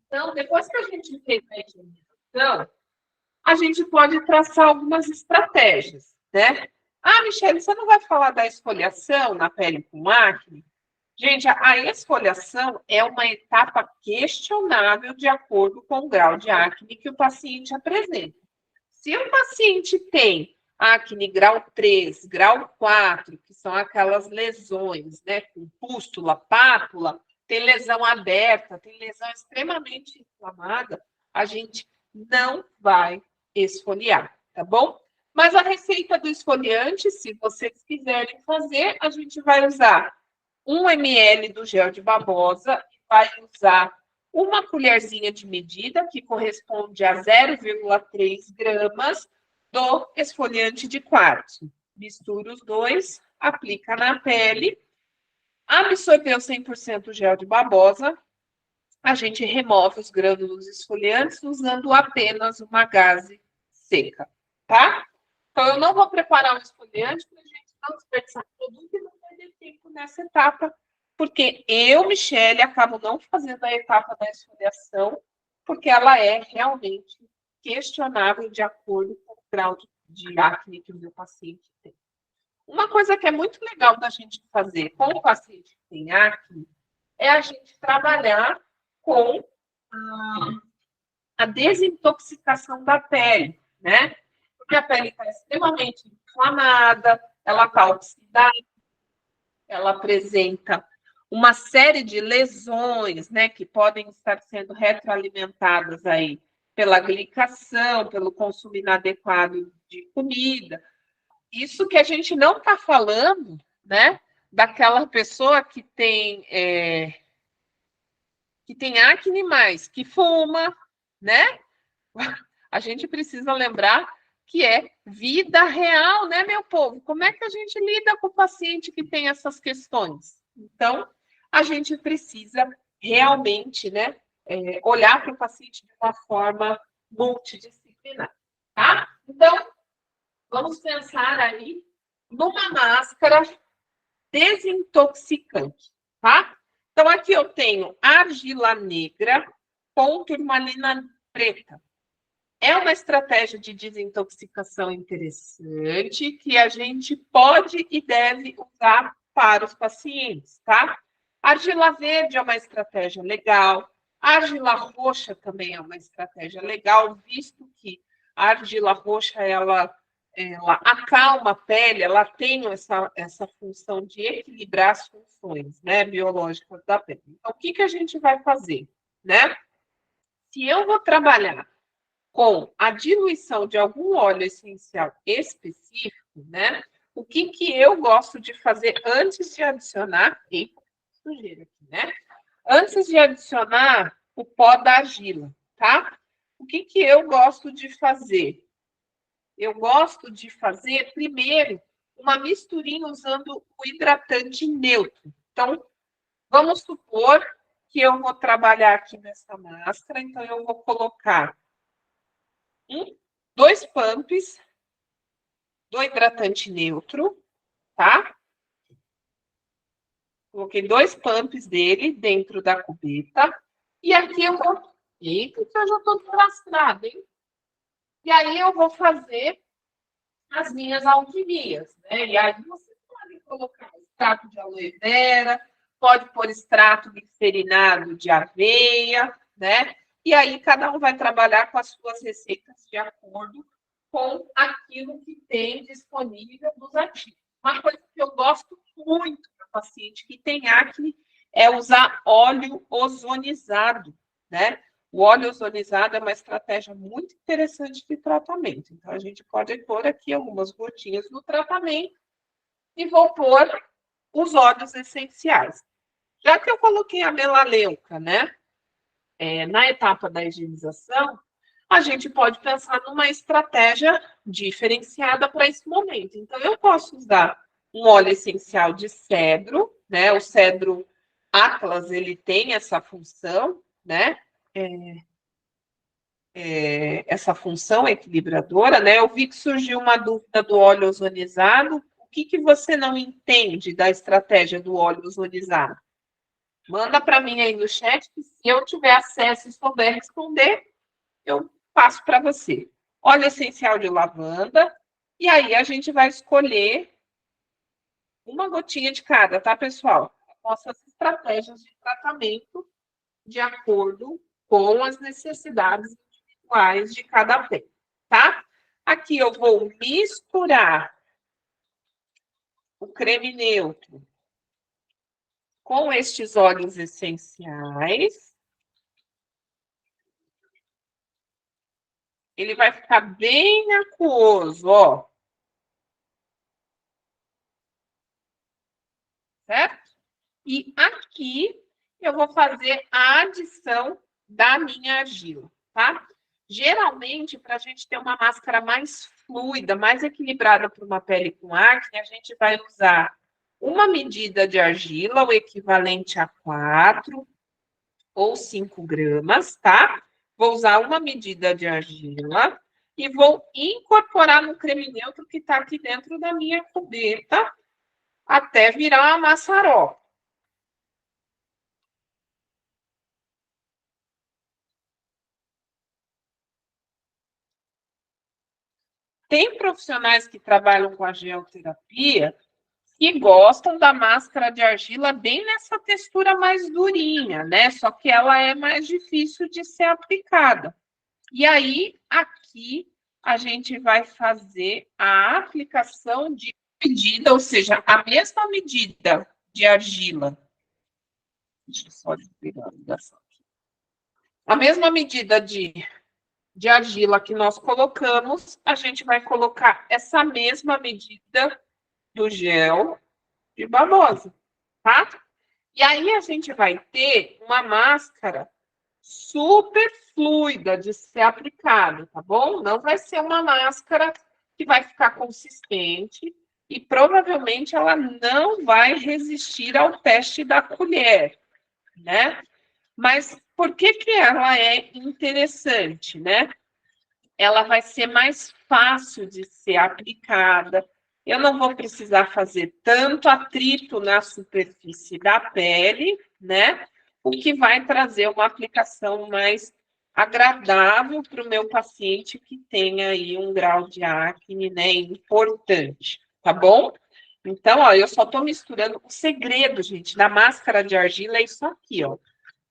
Então, depois que a gente fez a higienização, a gente pode traçar algumas estratégias, né? Ah, Michele, você não vai falar da esfoliação na pele com acne? Gente, a esfoliação é uma etapa questionável de acordo com o grau de acne que o paciente apresenta. Se o paciente tem acne grau 3, grau 4, que são aquelas lesões, né, com pústula, pápula, tem lesão aberta, tem lesão extremamente inflamada, a gente não vai esfoliar, tá bom? Mas a receita do esfoliante, se vocês quiserem fazer, a gente vai usar 1 ml do gel de babosa e vai usar uma colherzinha de medida, que corresponde a 0,3 gramas do esfoliante de quartzo. Mistura os dois, aplica na pele, absorveu 100% o gel de babosa, a gente remove os grânulos esfoliantes usando apenas uma gaze seca, tá? Então, eu não vou preparar o esfoliante para a gente não desperdiçar produto e não perder tempo nessa etapa, porque eu, Michele, acabo não fazendo a etapa da esfoliação, porque ela é realmente questionável de acordo com o grau de acne que o meu paciente tem. Uma coisa que é muito legal da gente fazer com o paciente que tem acne é a gente trabalhar com a desintoxicação da pele, né? Porque a pele está extremamente inflamada, ela está oxidada, ela apresenta uma série de lesões, né, que podem estar sendo retroalimentadas aí pela glicação, pelo consumo inadequado de comida. Isso que a gente não está falando, né, daquela pessoa que tem acne mais, que fuma, né? A gente precisa lembrar que é vida real, né, meu povo? Como é que a gente lida com o paciente que tem essas questões? Então, a gente precisa realmente, né, olhar para o paciente de uma forma multidisciplinar, tá? Então, vamos pensar aí numa máscara desintoxicante, tá? Então, aqui eu tenho argila negra com turmalina preta. É uma estratégia de desintoxicação interessante que a gente pode e deve usar para os pacientes, tá? Argila verde é uma estratégia legal. A argila roxa também é uma estratégia legal, visto que a argila roxa ela acalma a pele, ela tem essa função de equilibrar as funções, né, biológicas da pele. Então, o que a gente vai fazer, né? Se eu vou trabalhar com a diluição de algum óleo essencial específico, né? O que eu gosto de fazer antes de adicionar, eita, sujeira aqui, né? Antes de adicionar o pó da argila, tá? O que eu gosto de fazer? Eu gosto de fazer primeiro uma misturinha usando o hidratante neutro. Então, vamos supor que eu vou trabalhar aqui nessa máscara, então eu vou colocar 2 pumps do hidratante neutro, tá? Coloquei 2 pumps dele dentro da cubeta. E aqui eu vou... Eita, que eu já estou desgraçada, hein? E aí eu vou fazer as minhas alquimias, né? E aí você pode colocar extrato de aloe vera, pode pôr extrato glicerinado de aveia, né? E aí cada um vai trabalhar com as suas receitas de acordo com aquilo que tem disponível nos ativos. Uma coisa que eu gosto muito para paciente que tem acne é usar óleo ozonizado, né? O óleo ozonizado é uma estratégia muito interessante de tratamento. Então, a gente pode pôr aqui algumas gotinhas no tratamento e vou pôr os óleos essenciais. Já que eu coloquei a melaleuca, né? Na etapa da higienização, a gente pode pensar numa estratégia diferenciada para esse momento. Então, eu posso usar um óleo essencial de cedro, né? O cedro Atlas, ele tem essa função, né? Essa função equilibradora, né? Eu vi que surgiu uma dúvida do óleo ozonizado. O que você não entende da estratégia do óleo ozonizado? Manda para mim aí no chat, que se eu tiver acesso e souber responder, eu passo para você. Óleo essencial de lavanda, e aí a gente vai escolher uma gotinha de cada, tá, pessoal? Nossas estratégias de tratamento de acordo com as necessidades individuais de cada pele, tá? Aqui eu vou misturar o creme neutro com estes óleos essenciais. Ele vai ficar bem aquoso, ó. Certo? E aqui eu vou fazer a adição da minha argila, tá? Geralmente, para a gente ter uma máscara mais fluida, mais equilibrada para uma pele com acne, a gente vai usar uma medida de argila, o equivalente a 4 ou 5 gramas, tá? Vou usar uma medida de argila e vou incorporar no creme neutro que está aqui dentro da minha cubeta até virar uma maçaroca. Tem profissionais que trabalham com a geoterapia que gostam da máscara de argila bem nessa textura mais durinha, né? Só que ela é mais difícil de ser aplicada. E aí, aqui, a gente vai fazer a aplicação de medida, ou seja, a mesma medida de argila. Deixa eu só pegar a ligação aqui. A mesma medida de argila que nós colocamos, a gente vai colocar essa mesma medida do gel de babosa, tá? E aí a gente vai ter uma máscara super fluida de ser aplicada, tá bom? Não vai ser uma máscara que vai ficar consistente e provavelmente ela não vai resistir ao teste da colher, né? Mas por que que ela é interessante, né? Ela vai ser mais fácil de ser aplicada. Eu não vou precisar fazer tanto atrito na superfície da pele, né? O que vai trazer uma aplicação mais agradável para o meu paciente que tem aí um grau de acne, né, importante, tá bom? Então, ó, eu só estou misturando. O segredo, gente, da máscara de argila é isso aqui, ó.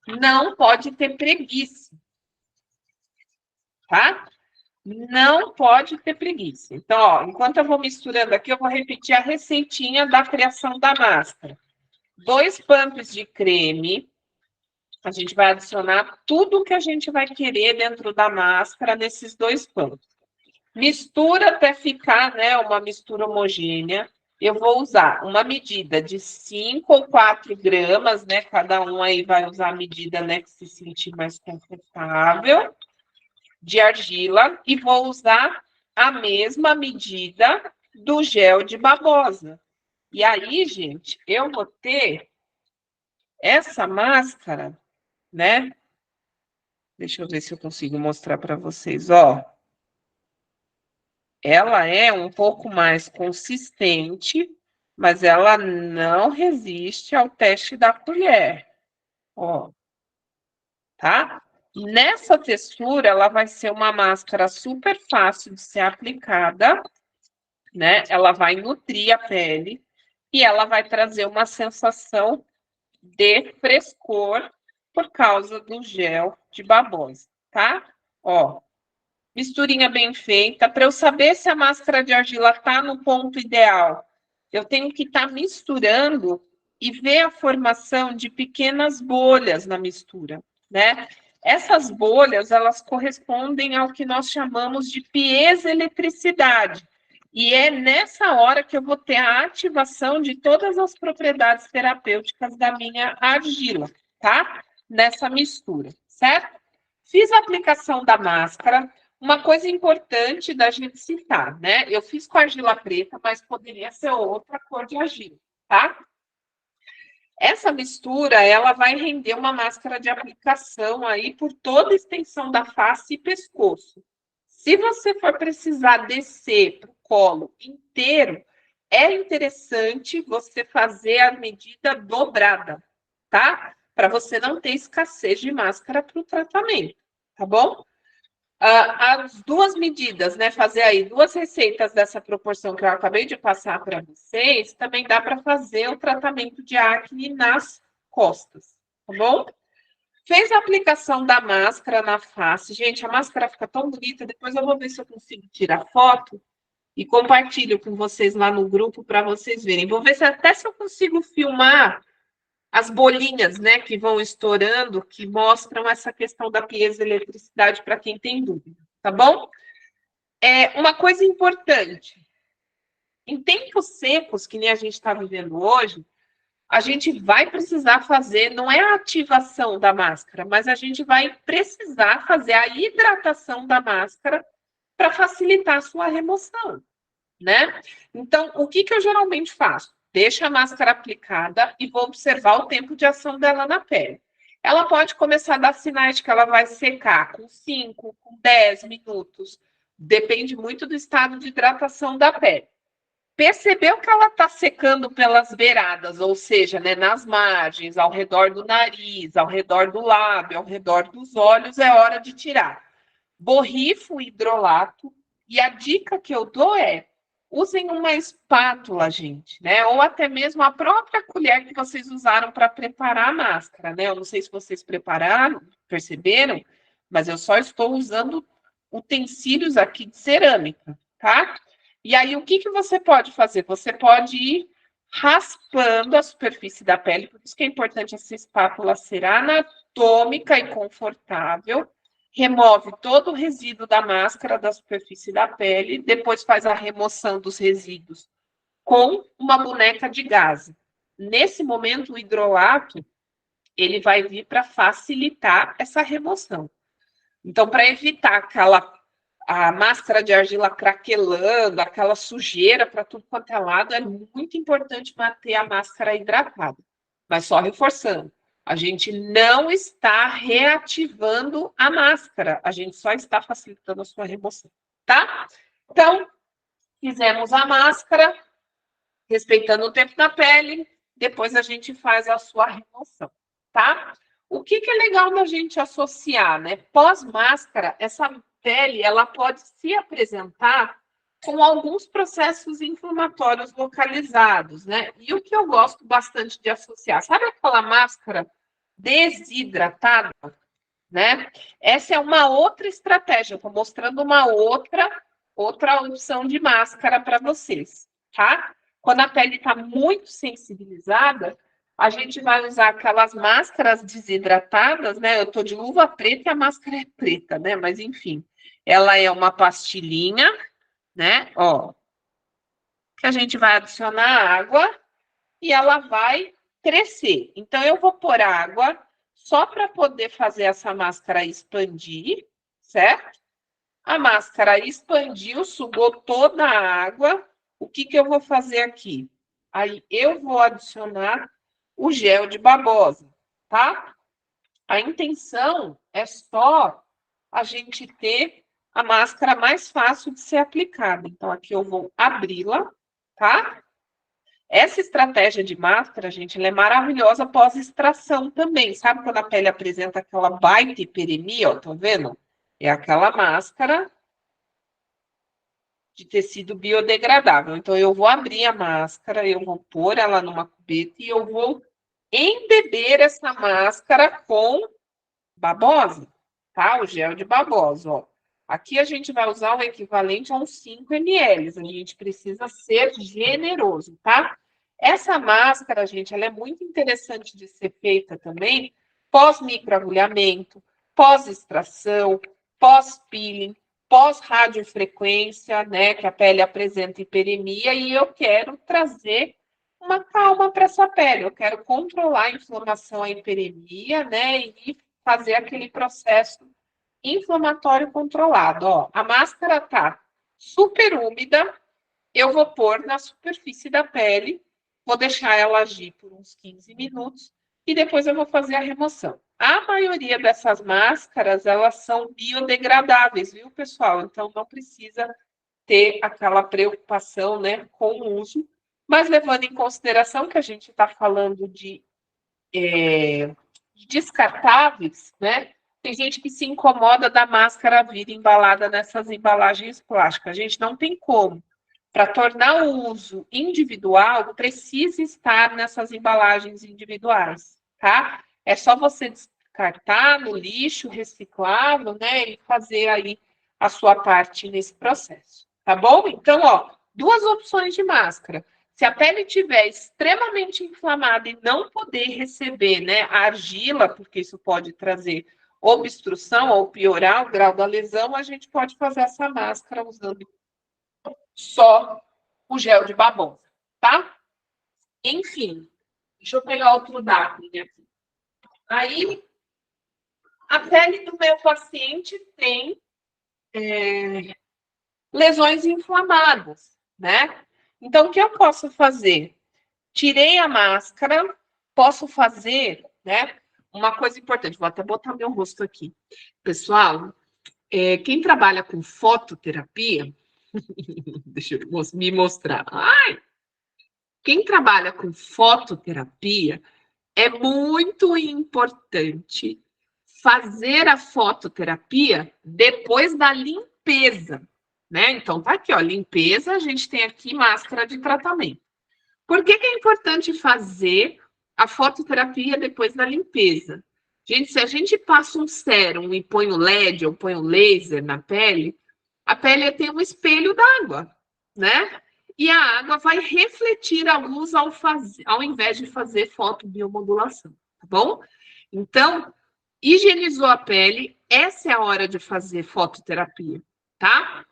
Não pode ter preguiça, tá? Não pode ter preguiça. Então, ó, enquanto eu vou misturando aqui, eu vou repetir a receitinha da criação da máscara. 2 pumps de creme. A gente vai adicionar tudo que a gente vai querer dentro da máscara nesses 2 pumps. Mistura até ficar, né, uma mistura homogênea. Eu vou usar uma medida de 5 ou 4 gramas, né? Cada um aí vai usar a medida, né, que se sentir mais confortável, de argila, e vou usar a mesma medida do gel de babosa. E aí, gente, eu vou ter essa máscara, né? Deixa eu ver se eu consigo mostrar para vocês, ó. Ela é um pouco mais consistente, mas ela não resiste ao teste da colher, ó, tá? Nessa textura, ela vai ser uma máscara super fácil de ser aplicada, né? Ela vai nutrir a pele e ela vai trazer uma sensação de frescor por causa do gel de babosa, tá? Ó, misturinha bem feita. Para eu saber se a máscara de argila está no ponto ideal, eu tenho que estar misturando e ver a formação de pequenas bolhas na mistura, né? Essas bolhas, elas correspondem ao que nós chamamos de piezoeletricidade. E é nessa hora que eu vou ter a ativação de todas as propriedades terapêuticas da minha argila, tá? Nessa mistura, certo? Fiz a aplicação da máscara. Uma coisa importante da gente citar, né? Eu fiz com argila preta, mas poderia ser outra cor de argila, tá? Essa mistura, ela vai render uma máscara de aplicação aí por toda a extensão da face e pescoço. Se você for precisar descer para o colo inteiro, é interessante você fazer a medida dobrada, tá? Para você não ter escassez de máscara para o tratamento, tá bom? As 2 medidas, né? Fazer aí 2 receitas dessa proporção que eu acabei de passar para vocês, também dá para fazer o tratamento de acne nas costas, tá bom? Fez a aplicação da máscara na face. Gente, a máscara fica tão bonita. Depois eu vou ver se eu consigo tirar foto e compartilho com vocês lá no grupo para vocês verem. Vou ver se até se eu consigo filmar as bolinhas, né, que vão estourando, que mostram essa questão da piezoeletricidade para quem tem dúvida, tá bom? Uma coisa importante, em tempos secos, que nem a gente está vivendo hoje, a gente vai precisar fazer, não é a ativação da máscara, mas a gente vai precisar fazer a hidratação da máscara para facilitar a sua remoção, né? Então, o que eu geralmente faço? Deixo a máscara aplicada e vou observar o tempo de ação dela na pele. Ela pode começar a dar sinais de que ela vai secar com 5, com 10 minutos. Depende muito do estado de hidratação da pele. Percebeu que ela está secando pelas beiradas, ou seja, né, nas margens, ao redor do nariz, ao redor do lábio, ao redor dos olhos, é hora de tirar. Borrifa o hidrolato e a dica que eu dou é: usem uma espátula, gente, né? Ou até mesmo a própria colher que vocês usaram para preparar a máscara, né? Eu não sei se vocês prepararam, perceberam, mas eu só estou usando utensílios aqui de cerâmica, tá? E aí, o que você pode fazer? Você pode ir raspando a superfície da pele, por isso que é importante essa espátula ser anatômica e confortável. Remove todo o resíduo da máscara da superfície da pele, depois faz a remoção dos resíduos com uma boneca de gaze. Nesse momento, o hidrolato ele vai vir para facilitar essa remoção. Então, para evitar a máscara de argila craquelando, aquela sujeira para tudo quanto é lado, é muito importante manter a máscara hidratada. Mas só reforçando, a gente não está reativando a máscara, a gente só está facilitando a sua remoção, tá? Então, fizemos a máscara, respeitando o tempo da pele, depois a gente faz a sua remoção, tá? O que é legal da gente associar, né? Pós-máscara, essa pele, ela pode se apresentar com alguns processos inflamatórios localizados, né? E o que eu gosto bastante de associar, sabe aquela máscara desidratada, né? Essa é uma outra estratégia, estou mostrando uma outra opção de máscara para vocês, tá? Quando a pele está muito sensibilizada, a gente vai usar aquelas máscaras desidratadas, né? Eu estou de luva preta e a máscara é preta, né? Mas enfim, ela é uma pastilhinha, né? Ó, que a gente vai adicionar água e ela vai crescer. Então, eu vou pôr água só para poder fazer essa máscara expandir, certo? A máscara expandiu, sugou toda a água. O que eu vou fazer aqui? Aí, eu vou adicionar o gel de babosa, tá? A intenção é só a gente ter a máscara mais fácil de ser aplicada. Então, aqui eu vou abri-la, tá? Essa estratégia de máscara, gente, ela é maravilhosa pós-extração também. Sabe quando a pele apresenta aquela baita hiperemia, ó, tá vendo? É aquela máscara de tecido biodegradável. Então, eu vou abrir a máscara, eu vou pôr ela numa cubeta e eu vou embeber essa máscara com babosa, tá? O gel de babosa, ó. Aqui a gente vai usar o equivalente a uns 5 ml. A gente precisa ser generoso, tá? Essa máscara, gente, ela é muito interessante de ser feita também pós-microagulhamento, pós-extração, pós-peeling, pós-radiofrequência, né? Que a pele apresenta hiperemia e eu quero trazer uma calma para essa pele. Eu quero controlar a inflamação, a hiperemia, né? E fazer aquele processo inflamatório controlado. Ó, a máscara tá super úmida, eu vou pôr na superfície da pele, vou deixar ela agir por uns 15 minutos e depois eu vou fazer a remoção. A maioria dessas máscaras, elas são biodegradáveis, viu, pessoal? Então não precisa ter aquela preocupação, né, com o uso, mas levando em consideração que a gente está falando de descartáveis, né? Tem gente que se incomoda da máscara vir embalada nessas embalagens plásticas. A gente não tem como. Para tornar o uso individual, precisa estar nessas embalagens individuais, tá? É só você descartar no lixo reciclável, né? E fazer aí a sua parte nesse processo, tá bom? Então, ó, duas opções de máscara. Se a pele estiver extremamente inflamada e não poder receber, né, a argila, porque isso pode trazer obstrução ou piorar o grau da lesão, a gente pode fazer essa máscara usando só o gel de babosa, tá? Enfim, Deixa eu pegar outro dado aqui. Aí, a pele do meu paciente tem lesões inflamadas, né? Então, o que eu posso fazer? Tirei a máscara, posso fazer, né? Uma coisa importante, vou até botar meu rosto aqui. Pessoal, quem trabalha com fototerapia, deixa eu me mostrar. Ai! Quem trabalha com fototerapia, é muito importante fazer a fototerapia depois da limpeza, né? Então, tá aqui, ó, limpeza, a gente tem aqui máscara de tratamento. Por que é importante fazer a fototerapia depois da limpeza? Gente, se a gente passa um sérum e põe o LED ou põe o laser na pele, a pele tem um espelho d'água, né? E a água vai refletir a luz ao invés de fazer fotobiomodulação, tá bom? Então, higienizou a pele, essa é a hora de fazer fototerapia, tá?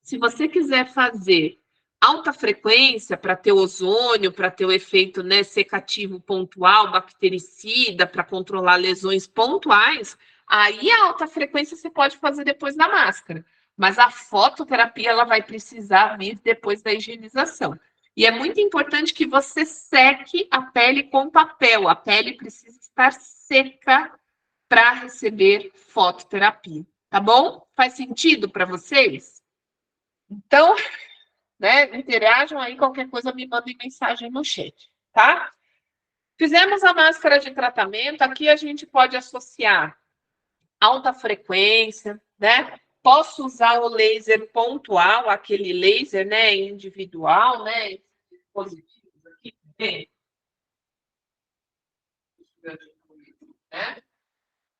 Se você quiser fazer alta frequência para ter ozônio, para ter o efeito, né, secativo pontual, bactericida, para controlar lesões pontuais, aí a alta frequência você pode fazer depois da máscara. Mas a fototerapia ela vai precisar vir depois da higienização. E é muito importante que você seque a pele com papel. A pele precisa estar seca para receber fototerapia, tá bom? Faz sentido para vocês? Então, né, interajam aí, qualquer coisa me mandem mensagem no chat, tá? Fizemos a máscara de tratamento, aqui a gente pode associar alta frequência, né? Posso usar o laser pontual, aquele laser, né, individual, né? Positivos aqui, né?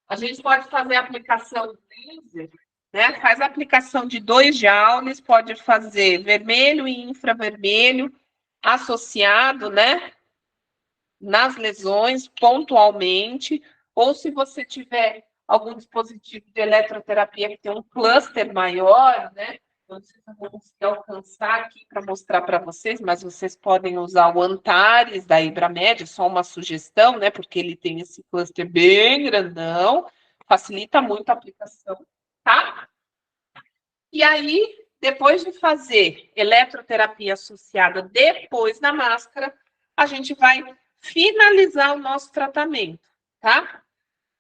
A gente pode fazer a aplicação laser, né? Faz a aplicação de 2 joules, pode fazer vermelho e infravermelho associado, né? Nas lesões, pontualmente, ou se você tiver algum dispositivo de eletroterapia que tem um cluster maior, né? Não sei se eu vou conseguir alcançar aqui para mostrar para vocês, mas vocês podem usar o Antares da Ibramed, só uma sugestão, né? Porque ele tem esse cluster bem grandão, facilita muito a aplicação, tá? E aí, depois de fazer eletroterapia associada depois da máscara, a gente vai finalizar o nosso tratamento, tá?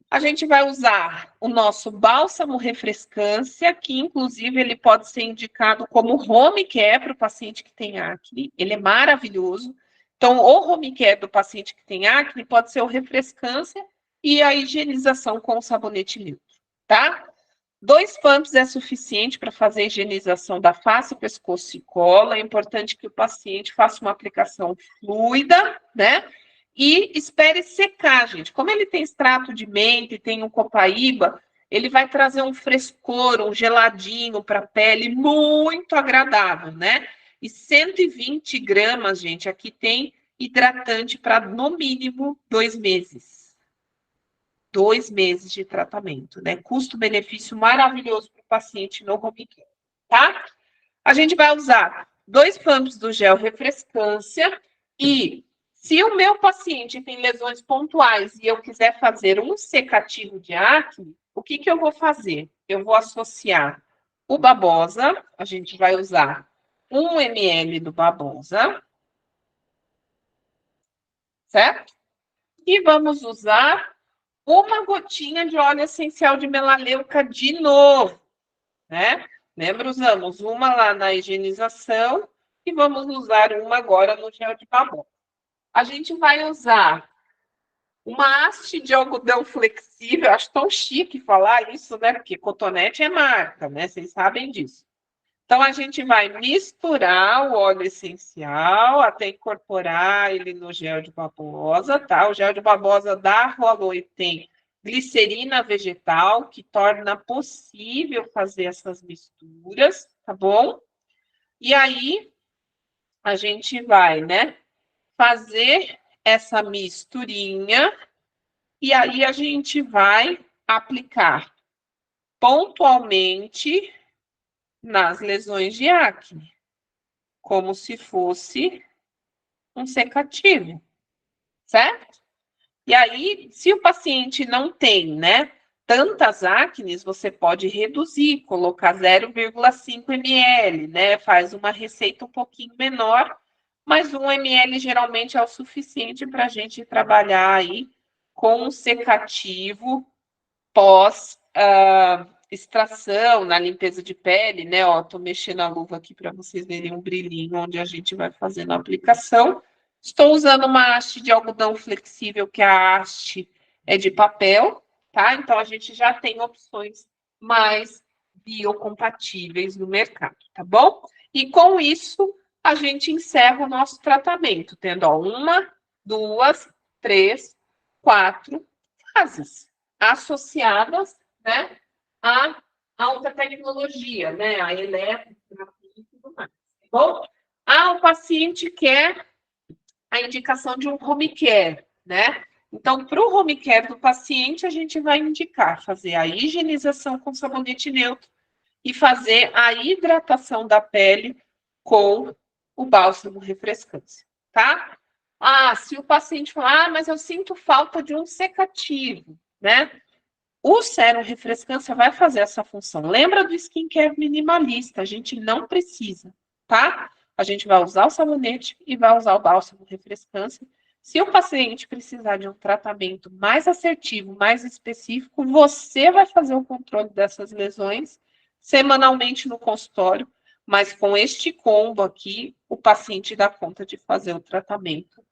A gente vai usar o nosso bálsamo refrescância, que inclusive ele pode ser indicado como home care para o paciente que tem acne. Ele é maravilhoso. Então, o home care do paciente que tem acne pode ser o refrescância e a higienização com o sabonete neutro, tá? 2 pumps é suficiente para fazer a higienização da face, pescoço e cola. É importante que o paciente faça uma aplicação fluida, né? E espere secar, gente. Como ele tem extrato de menta e tem um copaíba, ele vai trazer um frescor, um geladinho para a pele muito agradável, né? E 120 gramas, gente, aqui tem hidratante para no mínimo 2 meses. 2 meses de tratamento, né? Custo-benefício maravilhoso para o paciente no home care, tá? A gente vai usar 2 pumps do gel refrescância e se o meu paciente tem lesões pontuais e eu quiser fazer um secativo de acne, o que eu vou fazer? Eu vou associar o babosa, a gente vai usar 1 ml do babosa, certo? E vamos usar uma gotinha de óleo essencial de melaleuca de novo, né? Lembra, usamos uma lá na higienização e vamos usar uma agora no gel de babosa. A gente vai usar uma haste de algodão flexível, acho tão chique falar isso, né? Porque cotonete é marca, né? Vocês sabem disso. Então, a gente vai misturar o óleo essencial até incorporar ele no gel de babosa, tá? O gel de babosa da Huawei tem glicerina vegetal, que torna possível fazer essas misturas, tá bom? E aí, a gente vai, né, fazer essa misturinha e aí a gente vai aplicar pontualmente nas lesões de acne, como se fosse um secativo, certo? E aí, se o paciente não tem, né, tantas acnes, você pode reduzir, colocar 0,5 ml, né? Faz uma receita um pouquinho menor, mas 1 ml geralmente é o suficiente para a gente trabalhar aí com um secativo pós extração, na limpeza de pele, né? Ó, tô mexendo a luva aqui para vocês verem um brilhinho onde a gente vai fazendo a aplicação. Estou usando uma haste de algodão flexível, que a haste é de papel, tá? Então a gente já tem opções mais biocompatíveis no mercado, tá bom? E com isso a gente encerra o nosso tratamento, tendo ó, 1, 2, 3, 4 fases associadas, né, à alta tecnologia, né, a eletroterapia e tudo mais. Tá bom? O paciente quer a indicação de um home care, né? Então, para o home care do paciente, a gente vai indicar fazer a higienização com sabonete neutro e fazer a hidratação da pele com o bálsamo refrescante, tá? Se o paciente falar, mas eu sinto falta de um secativo, né? O sérum refrescância vai fazer essa função. Lembra do skincare minimalista? A gente não precisa, tá? A gente vai usar o sabonete e vai usar o bálsamo refrescância. Se o paciente precisar de um tratamento mais assertivo, mais específico, você vai fazer o controle dessas lesões semanalmente no consultório, mas com este combo aqui, o paciente dá conta de fazer o tratamento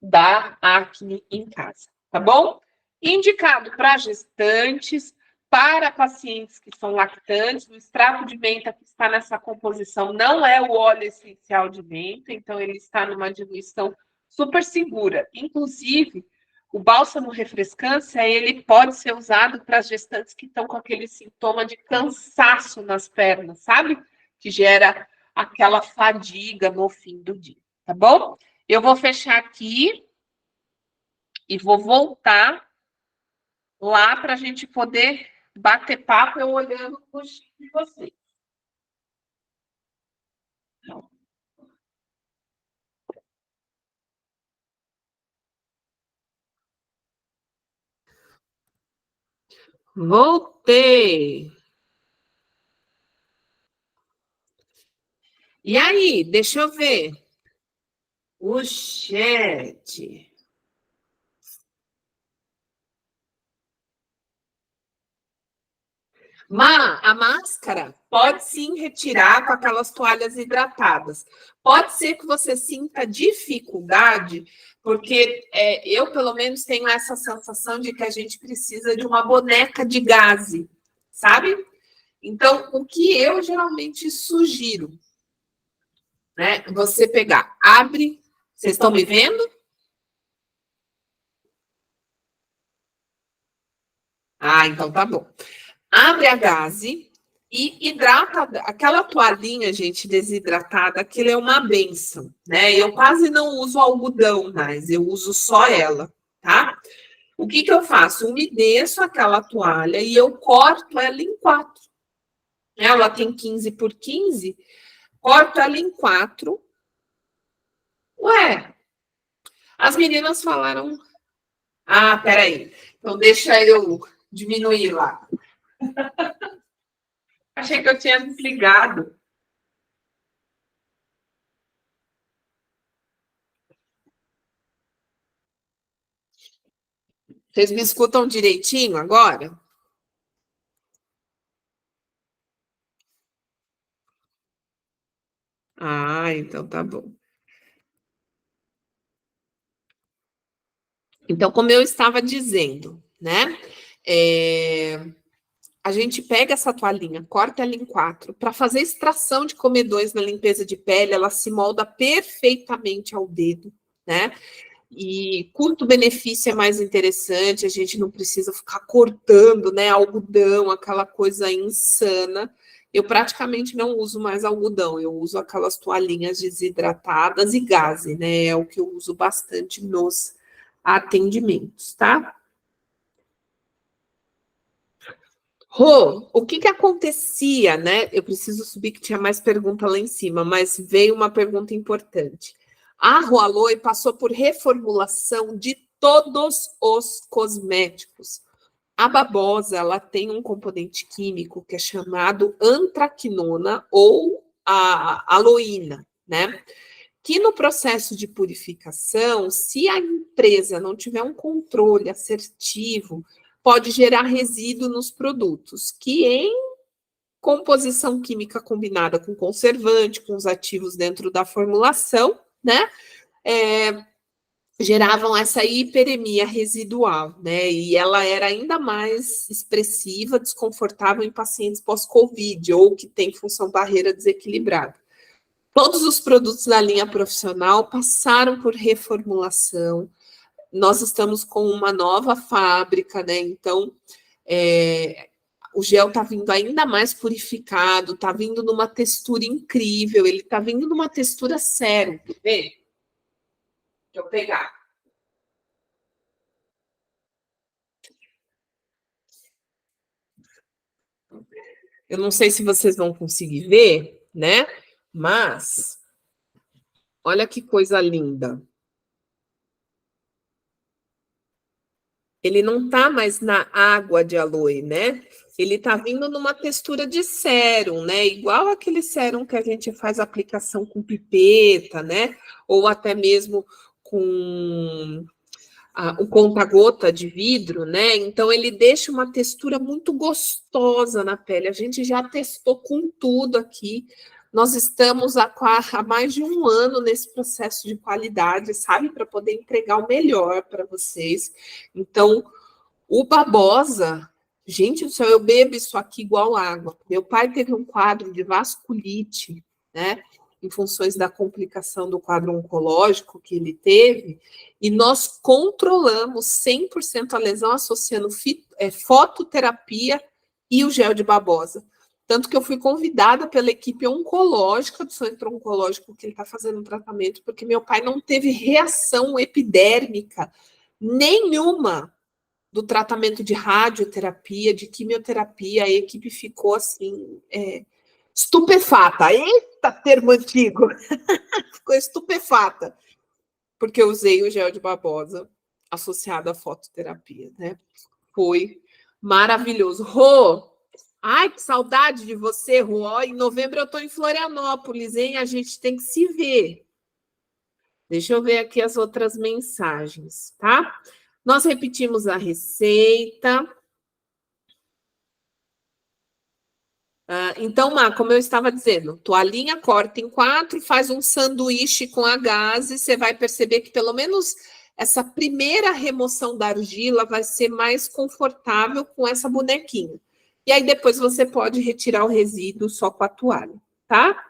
da acne em casa, tá bom? Indicado para gestantes, para pacientes que são lactantes, o extrato de menta que está nessa composição não é o óleo essencial de menta, então ele está numa diluição super segura. Inclusive, o bálsamo refrescância, ele pode ser usado para gestantes que estão com aquele sintoma de cansaço nas pernas, sabe? Que gera aquela fadiga no fim do dia, tá bom? Eu vou fechar aqui e vou voltar lá para a gente poder bater papo eu olhando o rosto de vocês. Voltei. E aí, deixa eu ver. O chat. A máscara pode sim retirar com aquelas toalhas hidratadas. Pode ser que você sinta dificuldade, porque eu, pelo menos, tenho essa sensação de que a gente precisa de uma boneca de gaze, sabe? Então, o que eu geralmente sugiro, né? Você pegar, abre. Vocês estão me vendo? Então tá bom. Abre a gaze e hidrata aquela toalhinha, gente, desidratada, aquilo é uma benção, né? Eu quase não uso algodão mais, eu uso só ela, tá? O que eu faço? Umedeço aquela toalha e eu corto ela em 4. Ela tem 15 por 15, corto ela em 4. Ué, as meninas falaram... peraí. Então deixa eu diminuir lá. Achei que eu tinha desligado. Vocês me escutam direitinho agora? Então tá bom. Então, como eu estava dizendo, né? A gente pega essa toalhinha, corta ela em 4, para fazer extração de comedões na limpeza de pele, ela se molda perfeitamente ao dedo, né? E custo-benefício é mais interessante, a gente não precisa ficar cortando, né, algodão, aquela coisa insana. Eu praticamente não uso mais algodão, eu uso aquelas toalhinhas desidratadas e gaze, né? É o que eu uso bastante nos atendimentos, tá? Rô, o que acontecia, né? Eu preciso subir que tinha mais pergunta lá em cima, mas veio uma pergunta importante. A Huawei passou por reformulação de todos os cosméticos. A babosa, ela tem um componente químico que é chamado antraquinona ou a aloína, né? Que no processo de purificação, se a empresa não tiver um controle assertivo, pode gerar resíduo nos produtos, que em composição química combinada com conservante, com os ativos dentro da formulação, né? Geravam essa hiperemia residual, né? E ela era ainda mais expressiva, desconfortável em pacientes pós-Covid ou que têm função barreira desequilibrada. Todos os produtos da linha profissional passaram por reformulação. Nós estamos com uma nova fábrica, né? Então, o gel está vindo ainda mais purificado, está vindo numa textura incrível, ele está vindo numa textura séria, quer ver? Deixa eu pegar. Eu não sei se vocês vão conseguir ver, né? Mas, olha que coisa linda. Ele não está mais na água de aloe, né? Ele está vindo numa textura de sérum, né? Igual aquele sérum que a gente faz aplicação com pipeta, né? Ou até mesmo com o conta-gota de vidro, né? Então ele deixa uma textura muito gostosa na pele. A gente já testou com tudo aqui. Nós estamos há mais de um ano nesse processo de qualidade, sabe? Para poder entregar o melhor para vocês. Então, o babosa, gente do céu, eu bebo isso aqui igual água. Meu pai teve um quadro de vasculite, né? Em funções da complicação do quadro oncológico que ele teve, e nós controlamos 100% a lesão associando fototerapia e o gel de babosa. Tanto que eu fui convidada pela equipe oncológica do centro oncológico que ele está fazendo um tratamento, porque meu pai não teve reação epidérmica nenhuma do tratamento de radioterapia, de quimioterapia. A equipe ficou assim, estupefata. Eita, termo antigo! Ficou estupefata, porque eu usei o gel de babosa associado à fototerapia, né? Foi maravilhoso. Rô, ai, que saudade de você, Rô. Em novembro eu estou em Florianópolis, hein? A gente tem que se ver. Deixa eu ver aqui as outras mensagens, tá? Nós repetimos a receita. Então, Má, como eu estava dizendo, toalhinha corta em 4, faz um sanduíche com a gás e você vai perceber que pelo menos essa primeira remoção da argila vai ser mais confortável com essa bonequinha. E aí depois você pode retirar o resíduo só com a toalha, tá?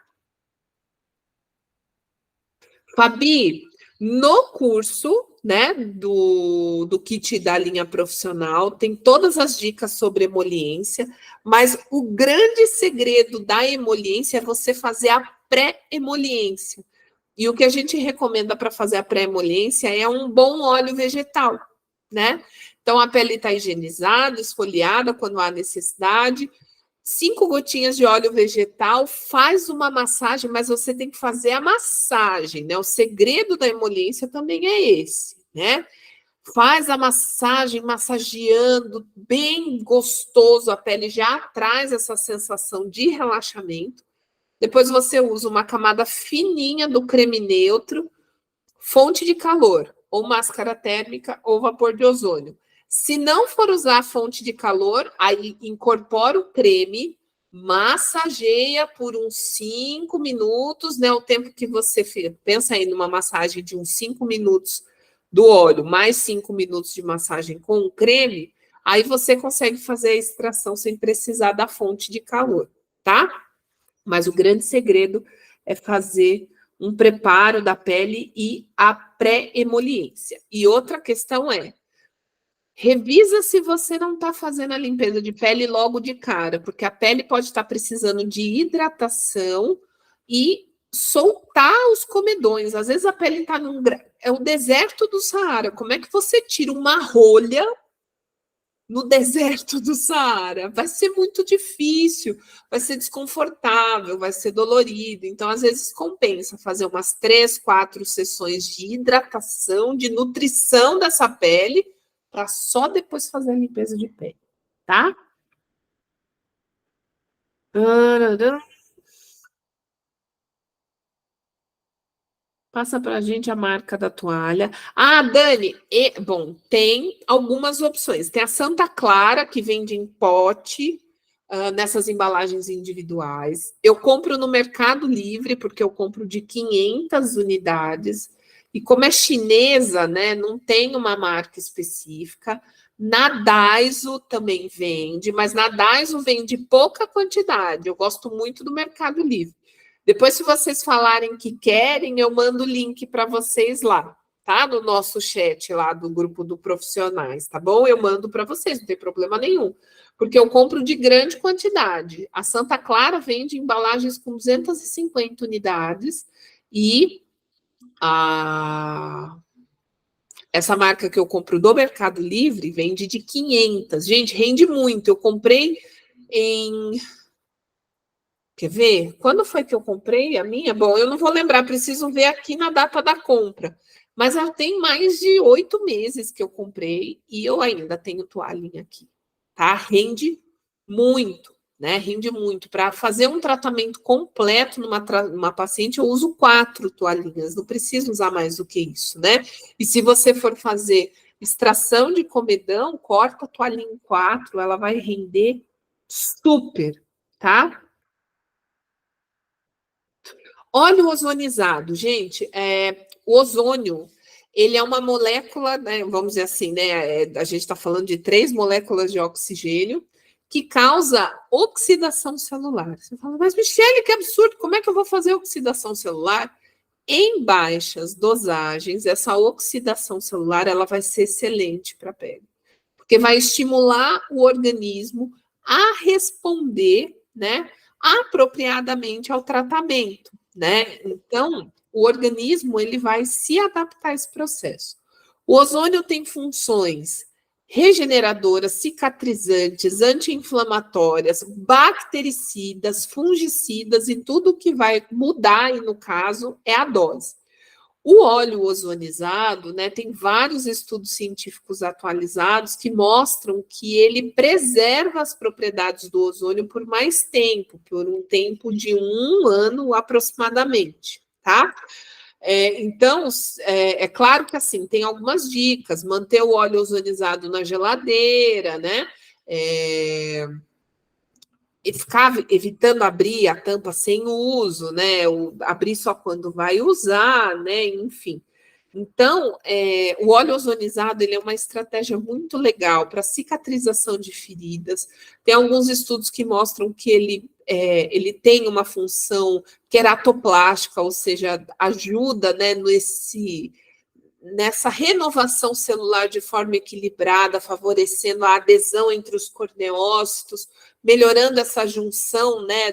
Fabi, no curso, né, do kit da linha profissional, tem todas as dicas sobre emoliência, mas o grande segredo da emoliência é você fazer a pré-emoliência. E o que a gente recomenda para fazer a pré-emoliência é um bom óleo vegetal, né? Então a pele está higienizada, esfoliada quando há necessidade. 5 gotinhas de óleo vegetal, faz uma massagem, mas você tem que fazer a massagem, né? O segredo da emoliência também é esse, né? Faz a massagem, massageando, bem gostoso, a pele já traz essa sensação de relaxamento. Depois você usa uma camada fininha do creme neutro, fonte de calor, ou máscara térmica, ou vapor de ozônio. Se não for usar a fonte de calor, aí incorpora o creme, massageia por uns 5 minutos, né? O tempo que você pensa aí numa massagem de uns 5 minutos do óleo, mais 5 minutos de massagem com o creme, aí você consegue fazer a extração sem precisar da fonte de calor, tá? Mas o grande segredo é fazer um preparo da pele e a pré-emoliência. E outra questão é, revisa se você não está fazendo a limpeza de pele logo de cara, porque a pele pode estar precisando de hidratação e soltar os comedões. Às vezes a pele está é o deserto do Saara. Como é que você tira uma rolha no deserto do Saara? Vai ser muito difícil, vai ser desconfortável, vai ser dolorido. Então, às vezes, compensa fazer umas 3, 4 sessões de hidratação, de nutrição dessa pele, para só depois fazer a limpeza de pele, tá? Passa para a gente a marca da toalha. Ah, Dani, bom, tem algumas opções. Tem a Santa Clara, que vende em pote, nessas embalagens individuais. Eu compro no Mercado Livre, porque eu compro de 500 unidades. E como é chinesa, né, não tem uma marca específica. Na Daiso também vende, mas na Daiso vende pouca quantidade. Eu gosto muito do Mercado Livre. Depois, se vocês falarem que querem, eu mando o link para vocês lá, tá? No nosso chat lá do grupo do profissionais, tá bom? Eu mando para vocês, não tem problema nenhum. Porque eu compro de grande quantidade. A Santa Clara vende embalagens com 250 unidades e essa marca que eu compro do Mercado Livre vende de 500. Gente, rende muito. Eu comprei em... Quer ver? Quando foi que eu comprei a minha? Bom, eu não vou lembrar, preciso ver aqui na data da compra. Mas já tem mais de 8 meses que eu comprei e eu ainda tenho toalhinha aqui, tá? Rende muito, né? Rende muito. Para fazer um tratamento completo numa paciente, eu uso 4 toalhinhas, não preciso usar mais do que isso, né? E se você for fazer extração de comedão, corta a toalhinha em 4, ela vai render super, tá? Óleo ozonizado, gente, o ozônio, ele é uma molécula, né, vamos dizer assim, né, a gente está falando de 3 moléculas de oxigênio que causa oxidação celular. Você fala, mas Michele, que absurdo, como é que eu vou fazer oxidação celular? Em baixas dosagens, essa oxidação celular, ela vai ser excelente para a pele, porque vai estimular o organismo a responder, né, apropriadamente ao tratamento, né? Então, o organismo ele vai se adaptar a esse processo. O ozônio tem funções regeneradoras, cicatrizantes, anti-inflamatórias, bactericidas, fungicidas e tudo que vai mudar, e no caso, é a dose. O óleo ozonizado, né, tem vários estudos científicos atualizados que mostram que ele preserva as propriedades do ozônio por mais tempo, por um tempo de 1 ano aproximadamente, tá? Então, é claro que assim, tem algumas dicas, manter o óleo ozonizado na geladeira, né? E ficar evitando abrir a tampa sem uso, né? Abrir só quando vai usar, né? Enfim. Então, o óleo ozonizado ele é uma estratégia muito legal para cicatrização de feridas. Tem alguns estudos que mostram que ele tem uma função queratoplástica, ou seja, ajuda, né, nessa renovação celular de forma equilibrada, favorecendo a adesão entre os corneócitos, melhorando essa junção, né,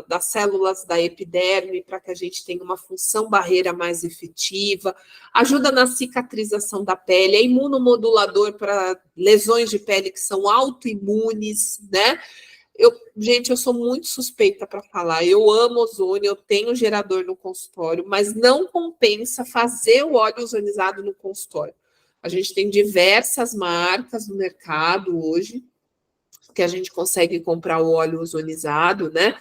das células da epiderme para que a gente tenha uma função barreira mais efetiva, ajuda na cicatrização da pele, é imunomodulador para lesões de pele que são autoimunes, né? Gente, eu sou muito suspeita para falar. Eu amo ozônio, eu tenho gerador no consultório, mas não compensa fazer o óleo ozonizado no consultório. A gente tem diversas marcas no mercado hoje que a gente consegue comprar o óleo ozonizado, né?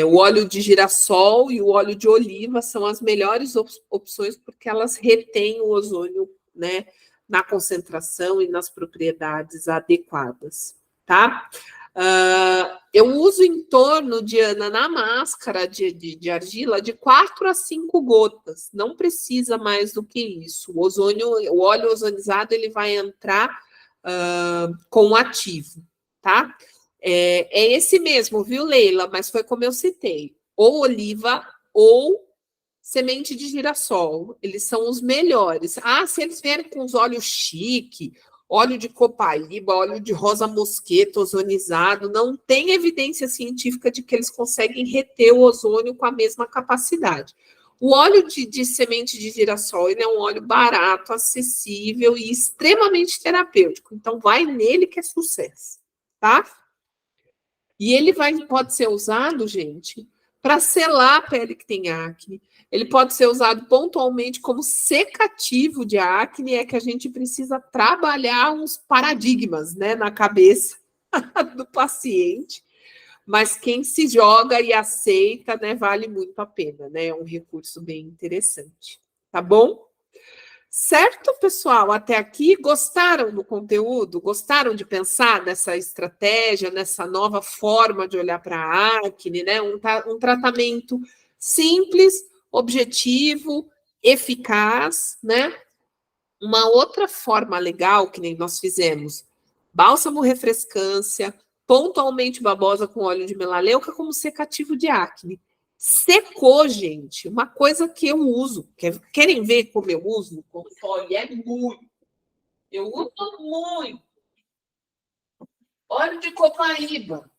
O óleo de girassol e o óleo de oliva são as melhores opções porque elas retêm o ozônio, né, na concentração e nas propriedades adequadas, tá? Eu uso em torno de, Ana, na máscara de argila, de 4 a 5 gotas. Não precisa mais do que isso. O óleo ozonizado, ele vai entrar com um ativo, tá? É esse mesmo, viu, Leila? Mas foi como eu citei. Ou oliva ou semente de girassol. Eles são os melhores. Ah, se eles vierem com os óleos chique, óleo de copaíba, óleo de rosa mosqueta ozonizado, não tem evidência científica de que eles conseguem reter o ozônio com a mesma capacidade. O óleo de semente de girassol, ele é um óleo barato, acessível e extremamente terapêutico. Então, vai nele que é sucesso, tá? E ele pode ser usado, gente, para selar a pele que tem acne. Ele pode ser usado pontualmente como secativo de acne, é que a gente precisa trabalhar uns paradigmas, né, na cabeça do paciente. Mas quem se joga e aceita, né, vale muito a pena, né? É um recurso bem interessante. Tá bom? Certo, pessoal? Até aqui, gostaram do conteúdo? Gostaram de pensar nessa estratégia, nessa nova forma de olhar para a acne, né? Um tratamento simples, objetivo, eficaz, né? Uma outra forma legal, que nem nós fizemos, bálsamo refrescância, pontualmente babosa com óleo de melaleuca como secativo de acne. Secou, gente. Uma coisa que eu uso. Querem ver como eu uso no consultório? É muito. Eu uso muito. Óleo de copaíba.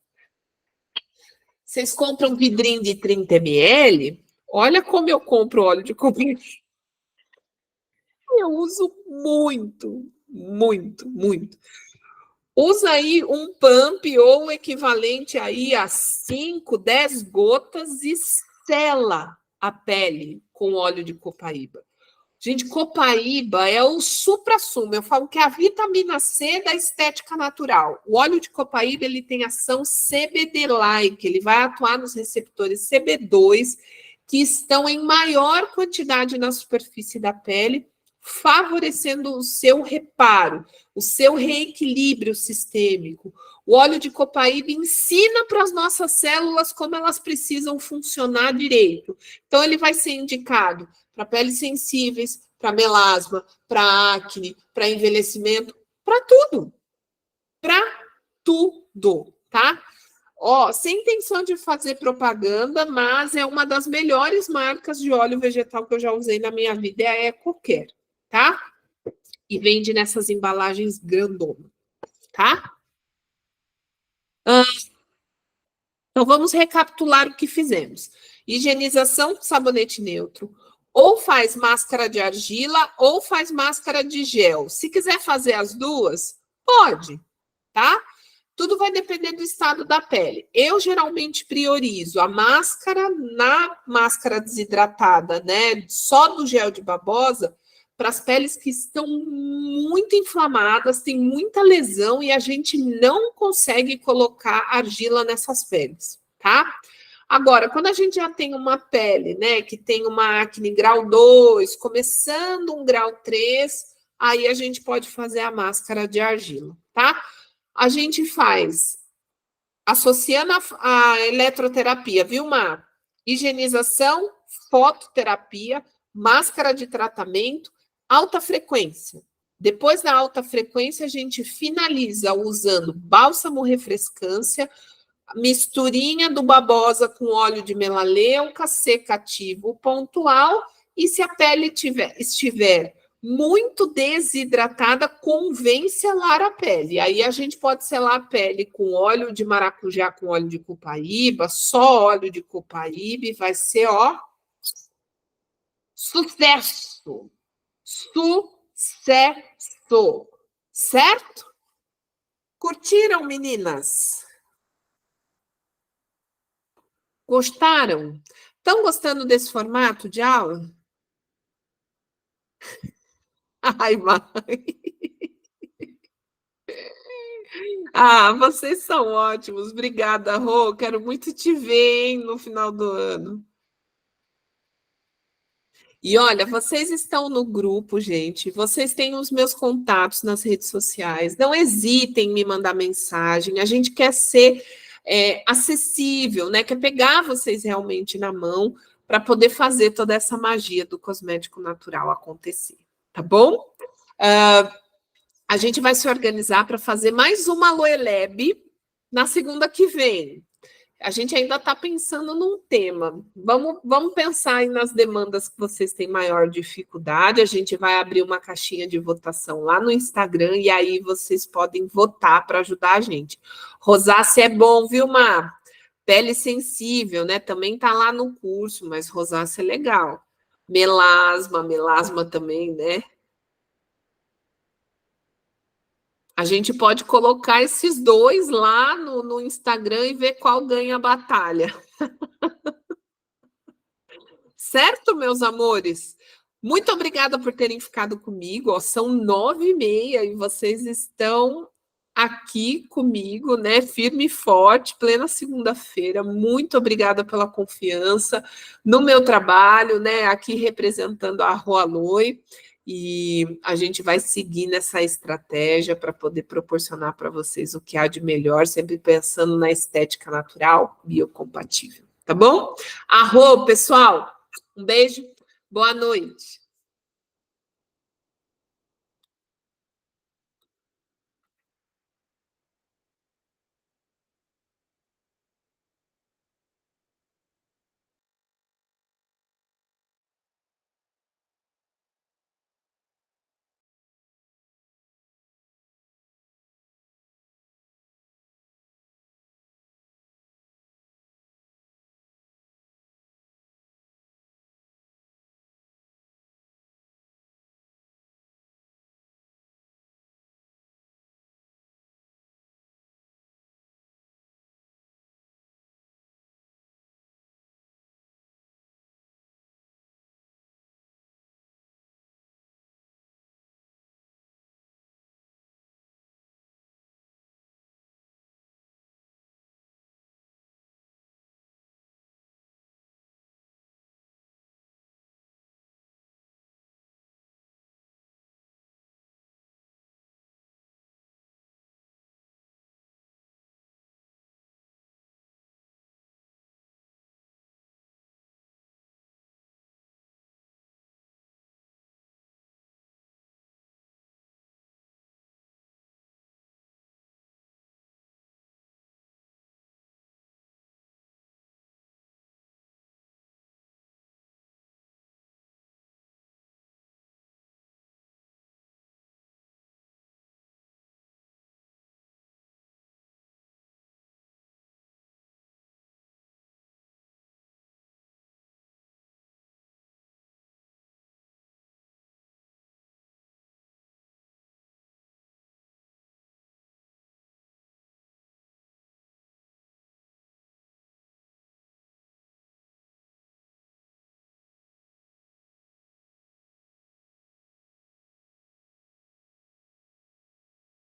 Vocês compram vidrinho de 30 ml? Olha como eu compro óleo de copaíba. Eu uso muito, muito, muito. Usa aí um pump ou equivalente aí a 5, 10 gotas e sela a pele com óleo de copaíba. Gente, copaíba é o suprassumo. Eu falo que é a vitamina C da estética natural. O óleo de copaíba ele tem ação CBD-like, ele vai atuar nos receptores CB2 que estão em maior quantidade na superfície da pele, favorecendo o seu reparo, o seu reequilíbrio sistêmico. O óleo de copaíba ensina para as nossas células como elas precisam funcionar direito. Então, ele vai ser indicado para peles sensíveis, para melasma, para acne, para envelhecimento, para tudo. Para tudo, tá? Ó, sem intenção de fazer propaganda, mas é uma das melhores marcas de óleo vegetal que eu já usei na minha vida, é a EcoCare, tá? E vende nessas embalagens grandonas, tá? Então, vamos recapitular o que fizemos. Higienização com sabonete neutro. Ou faz máscara de argila, ou faz máscara de gel. Se quiser fazer as duas, pode, tá? Tudo vai depender do estado da pele. Eu geralmente priorizo a máscara na máscara desidratada, né? Só do gel de babosa, para as peles que estão muito inflamadas, tem muita lesão e a gente não consegue colocar argila nessas peles, tá? Agora, quando a gente já tem uma pele, né, que tem uma acne grau 2, começando um grau 3, aí a gente pode fazer a máscara de argila, tá? A gente faz associando a eletroterapia, viu, Mar? Higienização, fototerapia, máscara de tratamento, alta frequência. Depois da alta frequência, a gente finaliza usando bálsamo refrescância, misturinha do babosa com óleo de melaleuca, secativo pontual, e se a pele estiver muito desidratada, convém selar a pele. Aí a gente pode selar a pele com óleo de maracujá, com óleo de copaíba, só óleo de copaíba, e vai ser, ó, sucesso! Sucesso! Certo? Curtiram, meninas? Gostaram? Estão gostando desse formato de aula? Ai, mãe. Ah, vocês são ótimos. Obrigada, Rô. Quero muito te ver, hein, no final do ano. E olha, vocês estão no grupo, gente. Vocês têm os meus contatos nas redes sociais. Não hesitem em me mandar mensagem. A gente quer ser acessível, né? Quer pegar vocês realmente na mão para poder fazer toda essa magia do cosmético natural acontecer, tá bom? A gente vai se organizar para fazer mais uma Aloe Lab na segunda que vem. A gente ainda está pensando num tema. Vamos pensar aí nas demandas que vocês têm maior dificuldade. A gente vai abrir uma caixinha de votação lá no Instagram e aí vocês podem votar para ajudar a gente. Rosácea é bom, viu, Mar? Pele sensível, né? Também está lá no curso, mas rosácea é legal. Melasma também, né? A gente pode colocar esses dois lá no Instagram e ver qual ganha a batalha. Certo, meus amores? Muito obrigada por terem ficado comigo. Ó, são 9h30 e vocês estão aqui comigo, né? Firme e forte, plena segunda-feira. Muito obrigada pela confiança no meu trabalho, né? Aqui representando a Roaloi. E a gente vai seguir nessa estratégia para poder proporcionar para vocês o que há de melhor, sempre pensando na estética natural, biocompatível. Tá bom? Pessoal, um beijo, boa noite.